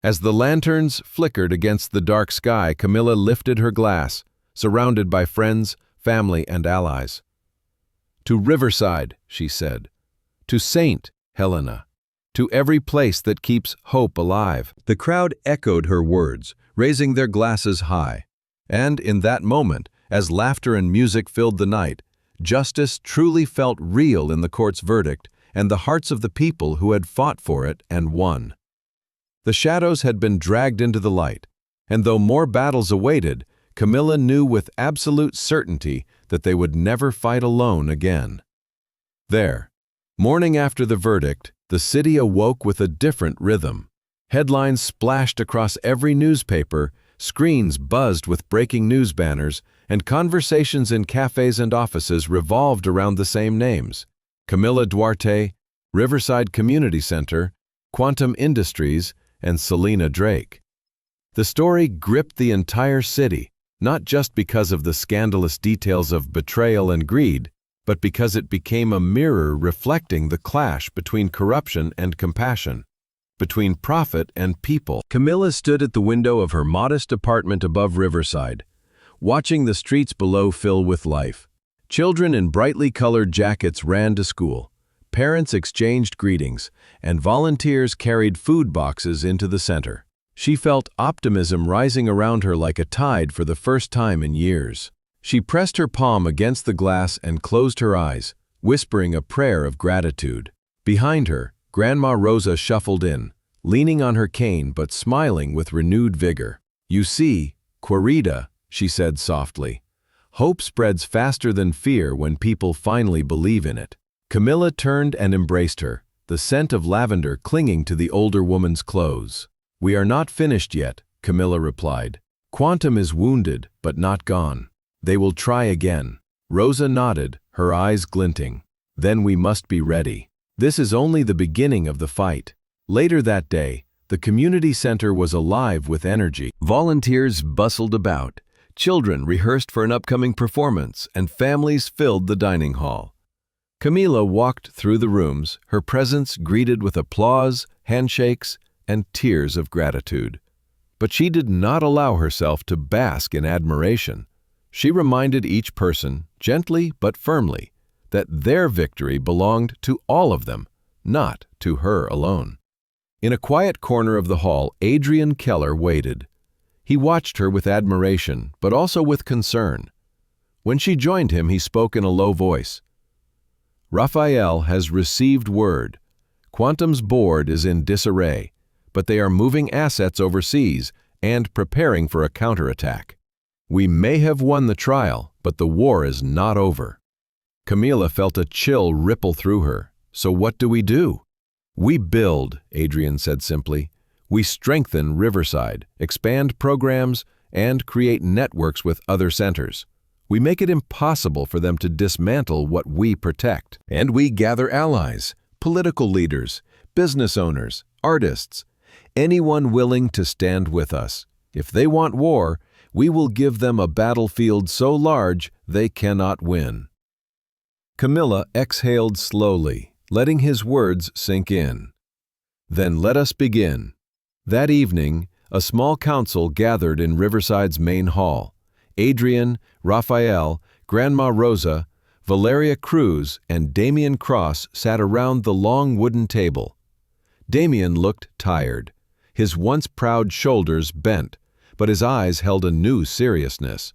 As the lanterns flickered against the dark sky, Camilla lifted her glass, surrounded by friends, family, and allies. "To Riverside," she said. "To St. Helena. To every place that keeps hope alive." The crowd echoed her words, raising their glasses high. And in that moment, as laughter and music filled the night, justice truly felt real in the court's verdict and the hearts of the people who had fought for it and won. The shadows had been dragged into the light, and though more battles awaited, Camilla knew with absolute certainty that they would never fight alone again. There, morning after the verdict, the city awoke with a different rhythm. Headlines splashed across every newspaper, screens buzzed with breaking news banners, and conversations in cafes and offices revolved around the same names: Camilla Duarte, Riverside Community Center, Quantum Industries, and Selena Drake. The story gripped the entire city, not just because of the scandalous details of betrayal and greed, but because it became a mirror reflecting the clash between corruption and compassion, between profit and people. Camilla stood at the window of her modest apartment above Riverside, watching the streets below fill with life. Children in brightly colored jackets ran to school, parents exchanged greetings, and volunteers carried food boxes into the center. She felt optimism rising around her like a tide for the first time in years. She pressed her palm against the glass and closed her eyes, whispering a prayer of gratitude. Behind her, Grandma Rosa shuffled in, leaning on her cane but smiling with renewed vigor. "You see, Querida," she said softly, "hope spreads faster than fear when people finally believe in it." Camilla turned and embraced her, the scent of lavender clinging to the older woman's clothes. "We are not finished yet," Camilla replied. "Quantum is wounded, but not gone. They will try again." Rosa nodded, her eyes glinting. "Then we must be ready. This is only the beginning of the fight." Later that day, the community center was alive with energy. Volunteers bustled about, children rehearsed for an upcoming performance, and families filled the dining hall. Camila walked through the rooms, her presence greeted with applause, handshakes, and tears of gratitude. But she did not allow herself to bask in admiration. She reminded each person, gently but firmly, that their victory belonged to all of them, not to her alone. In a quiet corner of the hall, Adrian Keller waited. He watched her with admiration, but also with concern. When she joined him, he spoke in a low voice. "Raphael has received word. Quantum's board is in disarray, but they are moving assets overseas and preparing for a counterattack. We may have won the trial, but the war is not over." Camila felt a chill ripple through her. "So what do we do?" "We build," Adrian said simply. "We strengthen Riverside, expand programs, and create networks with other centers. We make it impossible for them to dismantle what we protect. And we gather allies, political leaders, business owners, artists, anyone willing to stand with us. If they want war, we will give them a battlefield so large they cannot win." Camilla exhaled slowly, letting his words sink in. "Then let us begin." That evening, a small council gathered in Riverside's main hall. Adrian, Raphael, Grandma Rosa, Valeria Cruz, and Damian Cross sat around the long wooden table. Damian looked tired, his once proud shoulders bent, but his eyes held a new seriousness.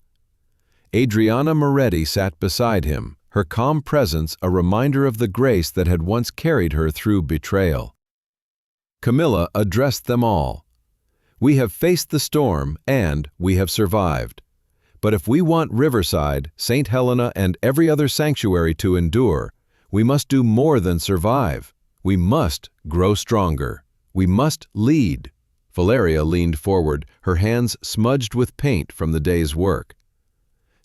Adriana Moretti sat beside him, her calm presence a reminder of the grace that had once carried her through betrayal. Camilla addressed them all. "We have faced the storm, and we have survived. But if we want Riverside, St. Helena, and every other sanctuary to endure, we must do more than survive. We must grow stronger. We must lead." Valeria leaned forward, her hands smudged with paint from the day's work.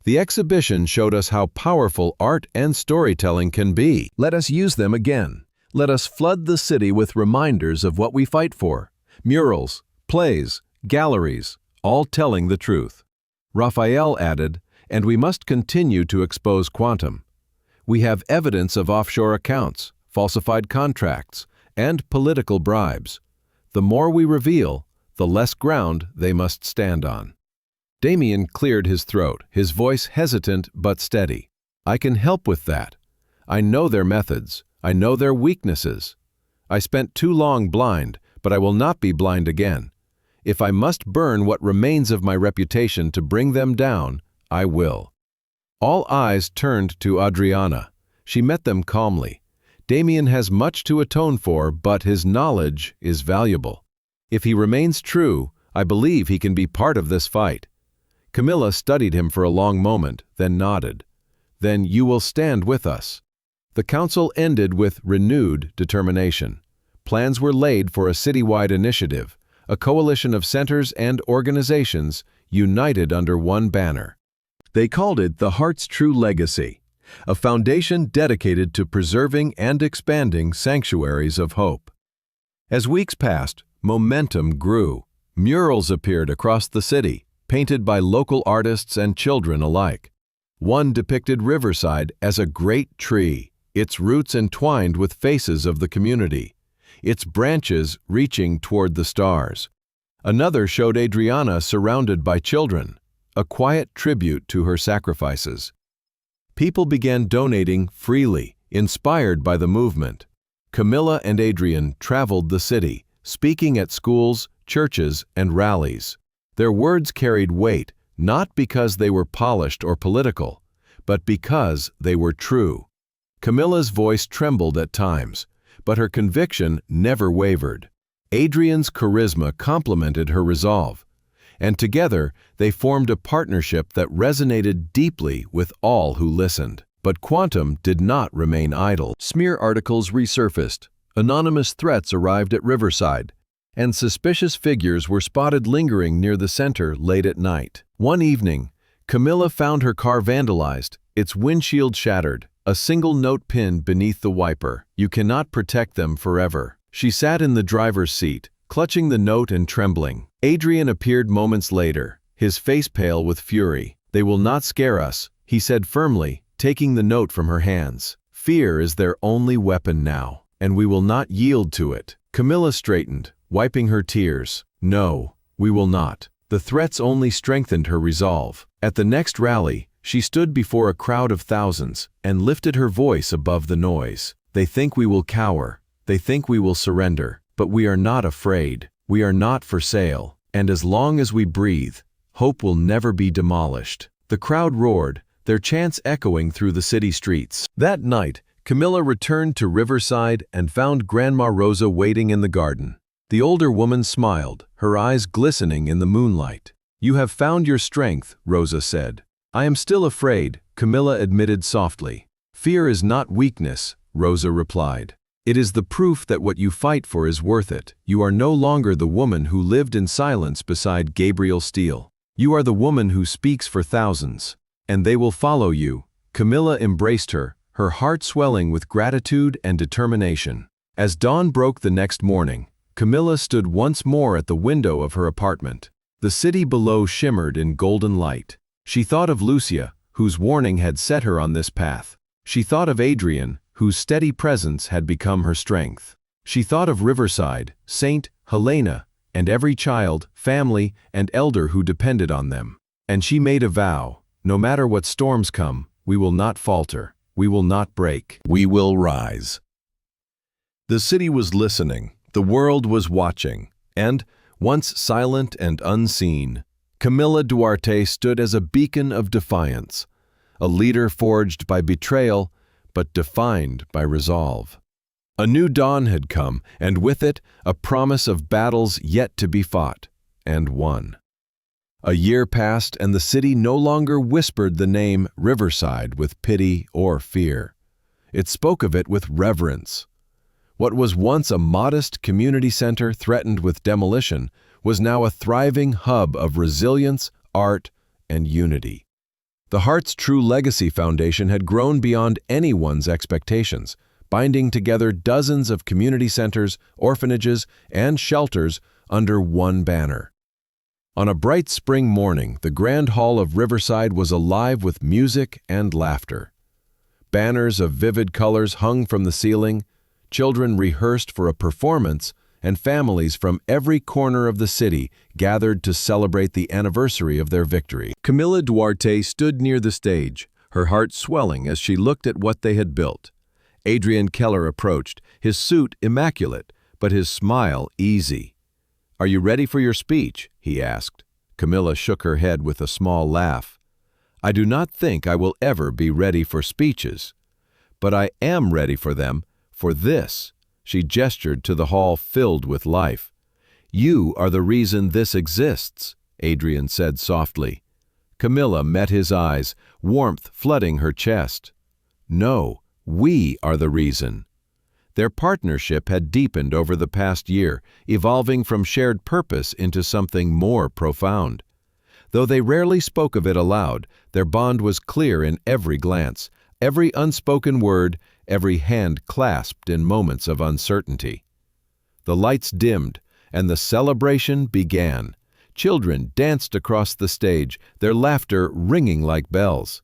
"The exhibition showed us how powerful art and storytelling can be. Let us use them again. Let us flood the city with reminders of what we fight for. Murals, plays, galleries, all telling the truth." Raphael added, "And we must continue to expose Quantum. We have evidence of offshore accounts, falsified contracts, and political bribes. The more we reveal, the less ground they must stand on." Damian cleared his throat, his voice hesitant but steady. "I can help with that. I know their methods. I know their weaknesses. I spent too long blind, but I will not be blind again. If I must burn what remains of my reputation to bring them down, I will." All eyes turned to Adriana. She met them calmly. Damian has much to atone for, but his knowledge is valuable. If he remains true, I believe he can be part of this fight. Camilla studied him for a long moment, then nodded. "Then you will stand with us." The council ended with renewed determination. Plans were laid for a citywide initiative, a coalition of centers and organizations united under one banner. They called it the Heart's True Legacy. a foundation dedicated to preserving and expanding sanctuaries of hope. As weeks passed, momentum grew. Murals appeared across the city, painted by local artists and children alike. One depicted Riverside as a great tree, its roots entwined with faces of the community, its branches reaching toward the stars. Another showed Adriana surrounded by children, a quiet tribute to her sacrifices. People began donating freely, inspired by the movement. Camilla and Adrian traveled the city, speaking at schools, churches, and rallies. Their words carried weight, not because they were polished or political, but because they were true. Camilla's voice trembled at times, but her conviction never wavered. Adrian's charisma complemented her resolve, and together they formed a partnership that resonated deeply with all who listened. But Quantum did not remain idle. Smear articles resurfaced, anonymous threats arrived at Riverside, and suspicious figures were spotted lingering near the center late at night. One evening, Camilla found her car vandalized, its windshield shattered, a single note pinned beneath the wiper. "You cannot protect them forever." She sat in the driver's seat, clutching the note and trembling. Adrian appeared moments later, his face pale with fury. "They will not scare us," he said firmly, taking the note from her hands. "Fear is their only weapon now, and we will not yield to it." Camilla straightened, wiping her tears. "No, we will not." The threats only strengthened her resolve. At the next rally, she stood before a crowd of thousands and lifted her voice above the noise. "They think we will cower. They think we will surrender. But we are not afraid. We are not for sale. And as long as we breathe, hope will never be demolished." The crowd roared, their chants echoing through the city streets. That night, Camilla returned to Riverside and found Grandma Rosa waiting in the garden. The older woman smiled, her eyes glistening in the moonlight. "You have found your strength," Rosa said. "I am still afraid," Camilla admitted softly. "Fear is not weakness," Rosa replied. "It is the proof that what you fight for is worth it. You are no longer the woman who lived in silence beside Gabriel Steele. You are the woman who speaks for thousands. And they will follow you." Camilla embraced her, her heart swelling with gratitude and determination. As dawn broke the next morning, Camilla stood once more at the window of her apartment. The city below shimmered in golden light. She thought of Lucia, whose warning had set her on this path. She thought of Adrian, whose steady presence had become her strength. She thought of Riverside, Saint, Helena, and every child, family, and elder who depended on them. And she made a vow: no matter what storms come, we will not falter, we will not break, we will rise. The city was listening, the world was watching, and, once silent and unseen, Camilla Duarte stood as a beacon of defiance, a leader forged by betrayal, but defined by resolve. A new dawn had come, and with it, a promise of battles yet to be fought, and won. A year passed, and the city no longer whispered the name Riverside with pity or fear. It spoke of it with reverence. What was once a modest community center threatened with demolition was now a thriving hub of resilience, art, and unity. The Heart's True Legacy Foundation had grown beyond anyone's expectations, binding together dozens of community centers, orphanages, and shelters under one banner. On a bright spring morning, the Grand Hall of Riverside was alive with music and laughter. Banners of vivid colors hung from the ceiling, children rehearsed for a performance, and families from every corner of the city gathered to celebrate the anniversary of their victory. Camilla Duarte stood near the stage, her heart swelling as she looked at what they had built. Adrian Keller approached, his suit immaculate, but his smile easy. "Are you ready for your speech?" he asked. Camilla shook her head with a small laugh. "I do not think I will ever be ready for speeches. But I am ready for them, for this." She gestured to the hall filled with life. "You are the reason this exists," Adrian said softly. Camilla met his eyes, warmth flooding her chest. "No, we are the reason." Their partnership had deepened over the past year, evolving from shared purpose into something more profound. Though they rarely spoke of it aloud, their bond was clear in every glance, every unspoken word, every hand clasped in moments of uncertainty. The lights dimmed, and the celebration began. Children danced across the stage, their laughter ringing like bells.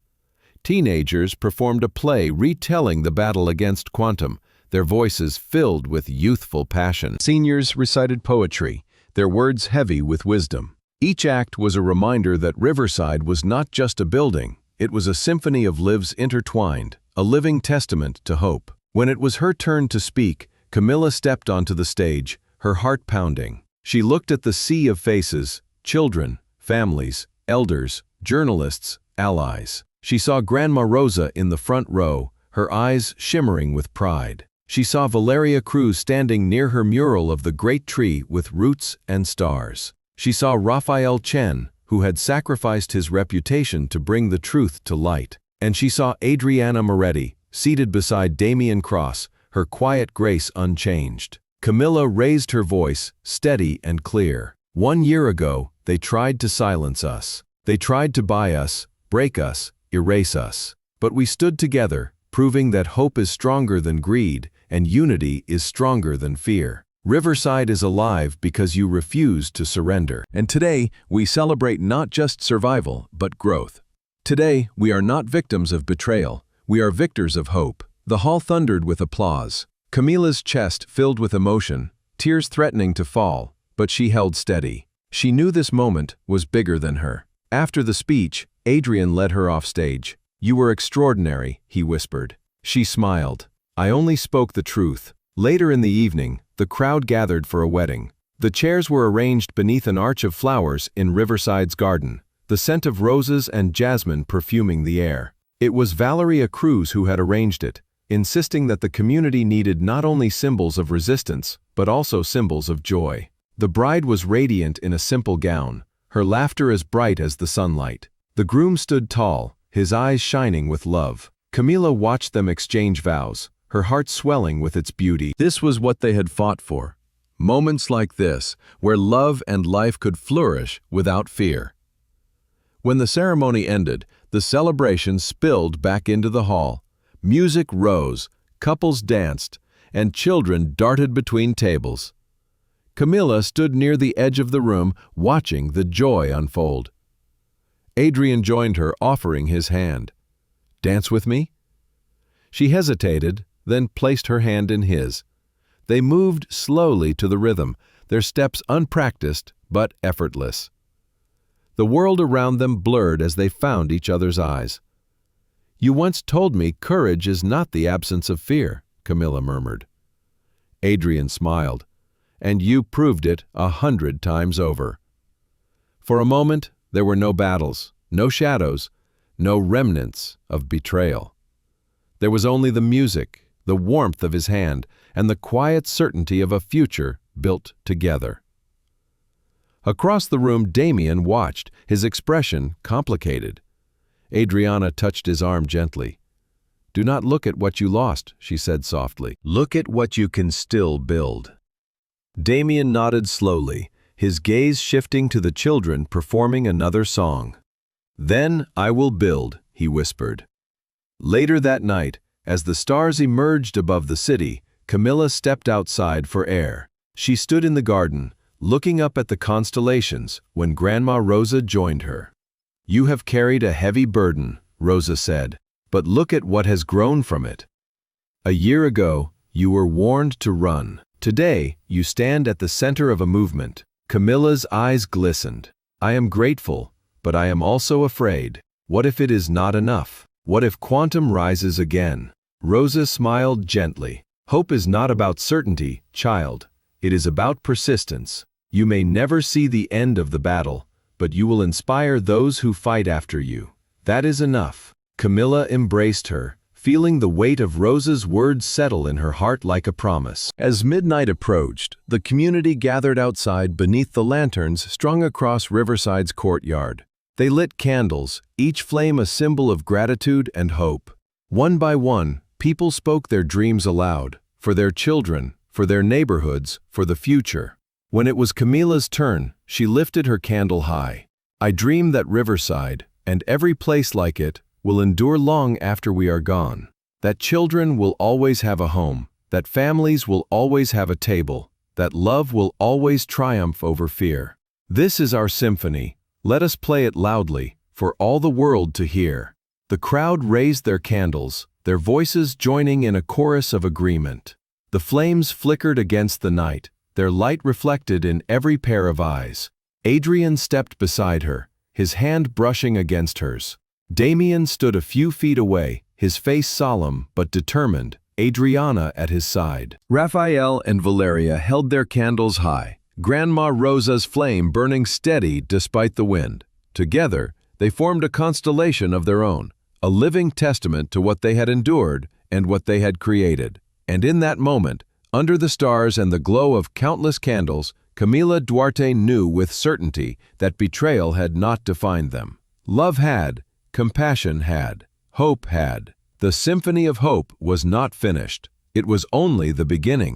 Teenagers performed a play retelling the battle against quantum, their voices filled with youthful passion. Seniors recited poetry, their words heavy with wisdom. Each act was a reminder that Riverside was not just a building, it was a symphony of lives intertwined, a living testament to hope. When it was her turn to speak, Camilla stepped onto the stage, her heart pounding. She looked at the sea of faces, children, families, elders, journalists, allies. She saw Grandma Rosa in the front row, her eyes shimmering with pride. She saw Valeria Cruz standing near her mural of the great tree with roots and stars. She saw Raphael Chen, who had sacrificed his reputation to bring the truth to light. And she saw Adriana Moretti, seated beside Damian Cross, her quiet grace unchanged. Camilla raised her voice, steady and clear. 1 year ago, they tried to silence us. They tried to buy us, break us, erase us. But we stood together, proving that hope is stronger than greed and unity is stronger than fear. Riverside is alive because you refused to surrender. And today, we celebrate not just survival, but growth. Today, we are not victims of betrayal. We are victors of hope. The hall thundered with applause. Camilla's chest filled with emotion, tears threatening to fall, but she held steady. She knew this moment was bigger than her. After the speech, Adrian led her off stage. "You were extraordinary," he whispered. She smiled. "I only spoke the truth." Later in the evening, the crowd gathered for a wedding. The chairs were arranged beneath an arch of flowers in Riverside's garden, the scent of roses and jasmine perfuming the air. It was Valeria Cruz who had arranged it, insisting that the community needed not only symbols of resistance, but also symbols of joy. The bride was radiant in a simple gown, her laughter as bright as the sunlight. The groom stood tall, his eyes shining with love. Camilla watched them exchange vows, her heart swelling with its beauty. This was what they had fought for. Moments like this, where love and life could flourish without fear. When the ceremony ended, the celebration spilled back into the hall. Music rose, couples danced, and children darted between tables. Camilla stood near the edge of the room, watching the joy unfold. Adrian joined her, offering his hand. "Dance with me?" She hesitated, then placed her hand in his. They moved slowly to the rhythm, their steps unpracticed but effortless. The world around them blurred as they found each other's eyes. "You once told me courage is not the absence of fear," Camilla murmured. Adrian smiled. "And you proved it 100 times over." For a moment, there were no battles, no shadows, no remnants of betrayal. There was only the music, the warmth of his hand, and the quiet certainty of a future built together. Across the room, Damian watched, his expression complicated. Adriana touched his arm gently. "Do not look at what you lost," she said softly. "Look at what you can still build." Damian nodded slowly, his gaze shifting to the children performing another song. "Then I will build," he whispered. Later that night, as the stars emerged above the city, Camilla stepped outside for air. She stood in the garden, looking up at the constellations, when Grandma Rosa joined her. "You have carried a heavy burden," Rosa said, "but look at what has grown from it. A year ago, you were warned to run. Today, you stand at the center of a movement." Camilla's eyes glistened. "I am grateful, but I am also afraid. What if it is not enough? What if quantum rises again?" Rosa smiled gently. "Hope is not about certainty, child. It is about persistence. You may never see the end of the battle, but you will inspire those who fight after you. That is enough." Camilla embraced her, feeling the weight of Rosa's words settle in her heart like a promise. As midnight approached, the community gathered outside beneath the lanterns strung across Riverside's courtyard. They lit candles, each flame a symbol of gratitude and hope. One by one, people spoke their dreams aloud, for their children, for their neighborhoods, for the future. When it was Camilla's turn, she lifted her candle high. "I dream that Riverside, and every place like it, will endure long after we are gone, that children will always have a home, that families will always have a table, that love will always triumph over fear. This is our symphony. Let us play it loudly, for all the world to hear." The crowd raised their candles, their voices joining in a chorus of agreement. The flames flickered against the night, their light reflected in every pair of eyes. Adrian stepped beside her, his hand brushing against hers. Damien stood a few feet away, his face solemn but determined, Adriana at his side. Raphael and Valeria held their candles high, Grandma Rosa's flame burning steady despite the wind. Together, they formed a constellation of their own, a living testament to what they had endured and what they had created. And in that moment, under the stars and the glow of countless candles, Camila Duarte knew with certainty that betrayal had not defined them. Love had, compassion had, hope had. The symphony of hope was not finished. It was only the beginning.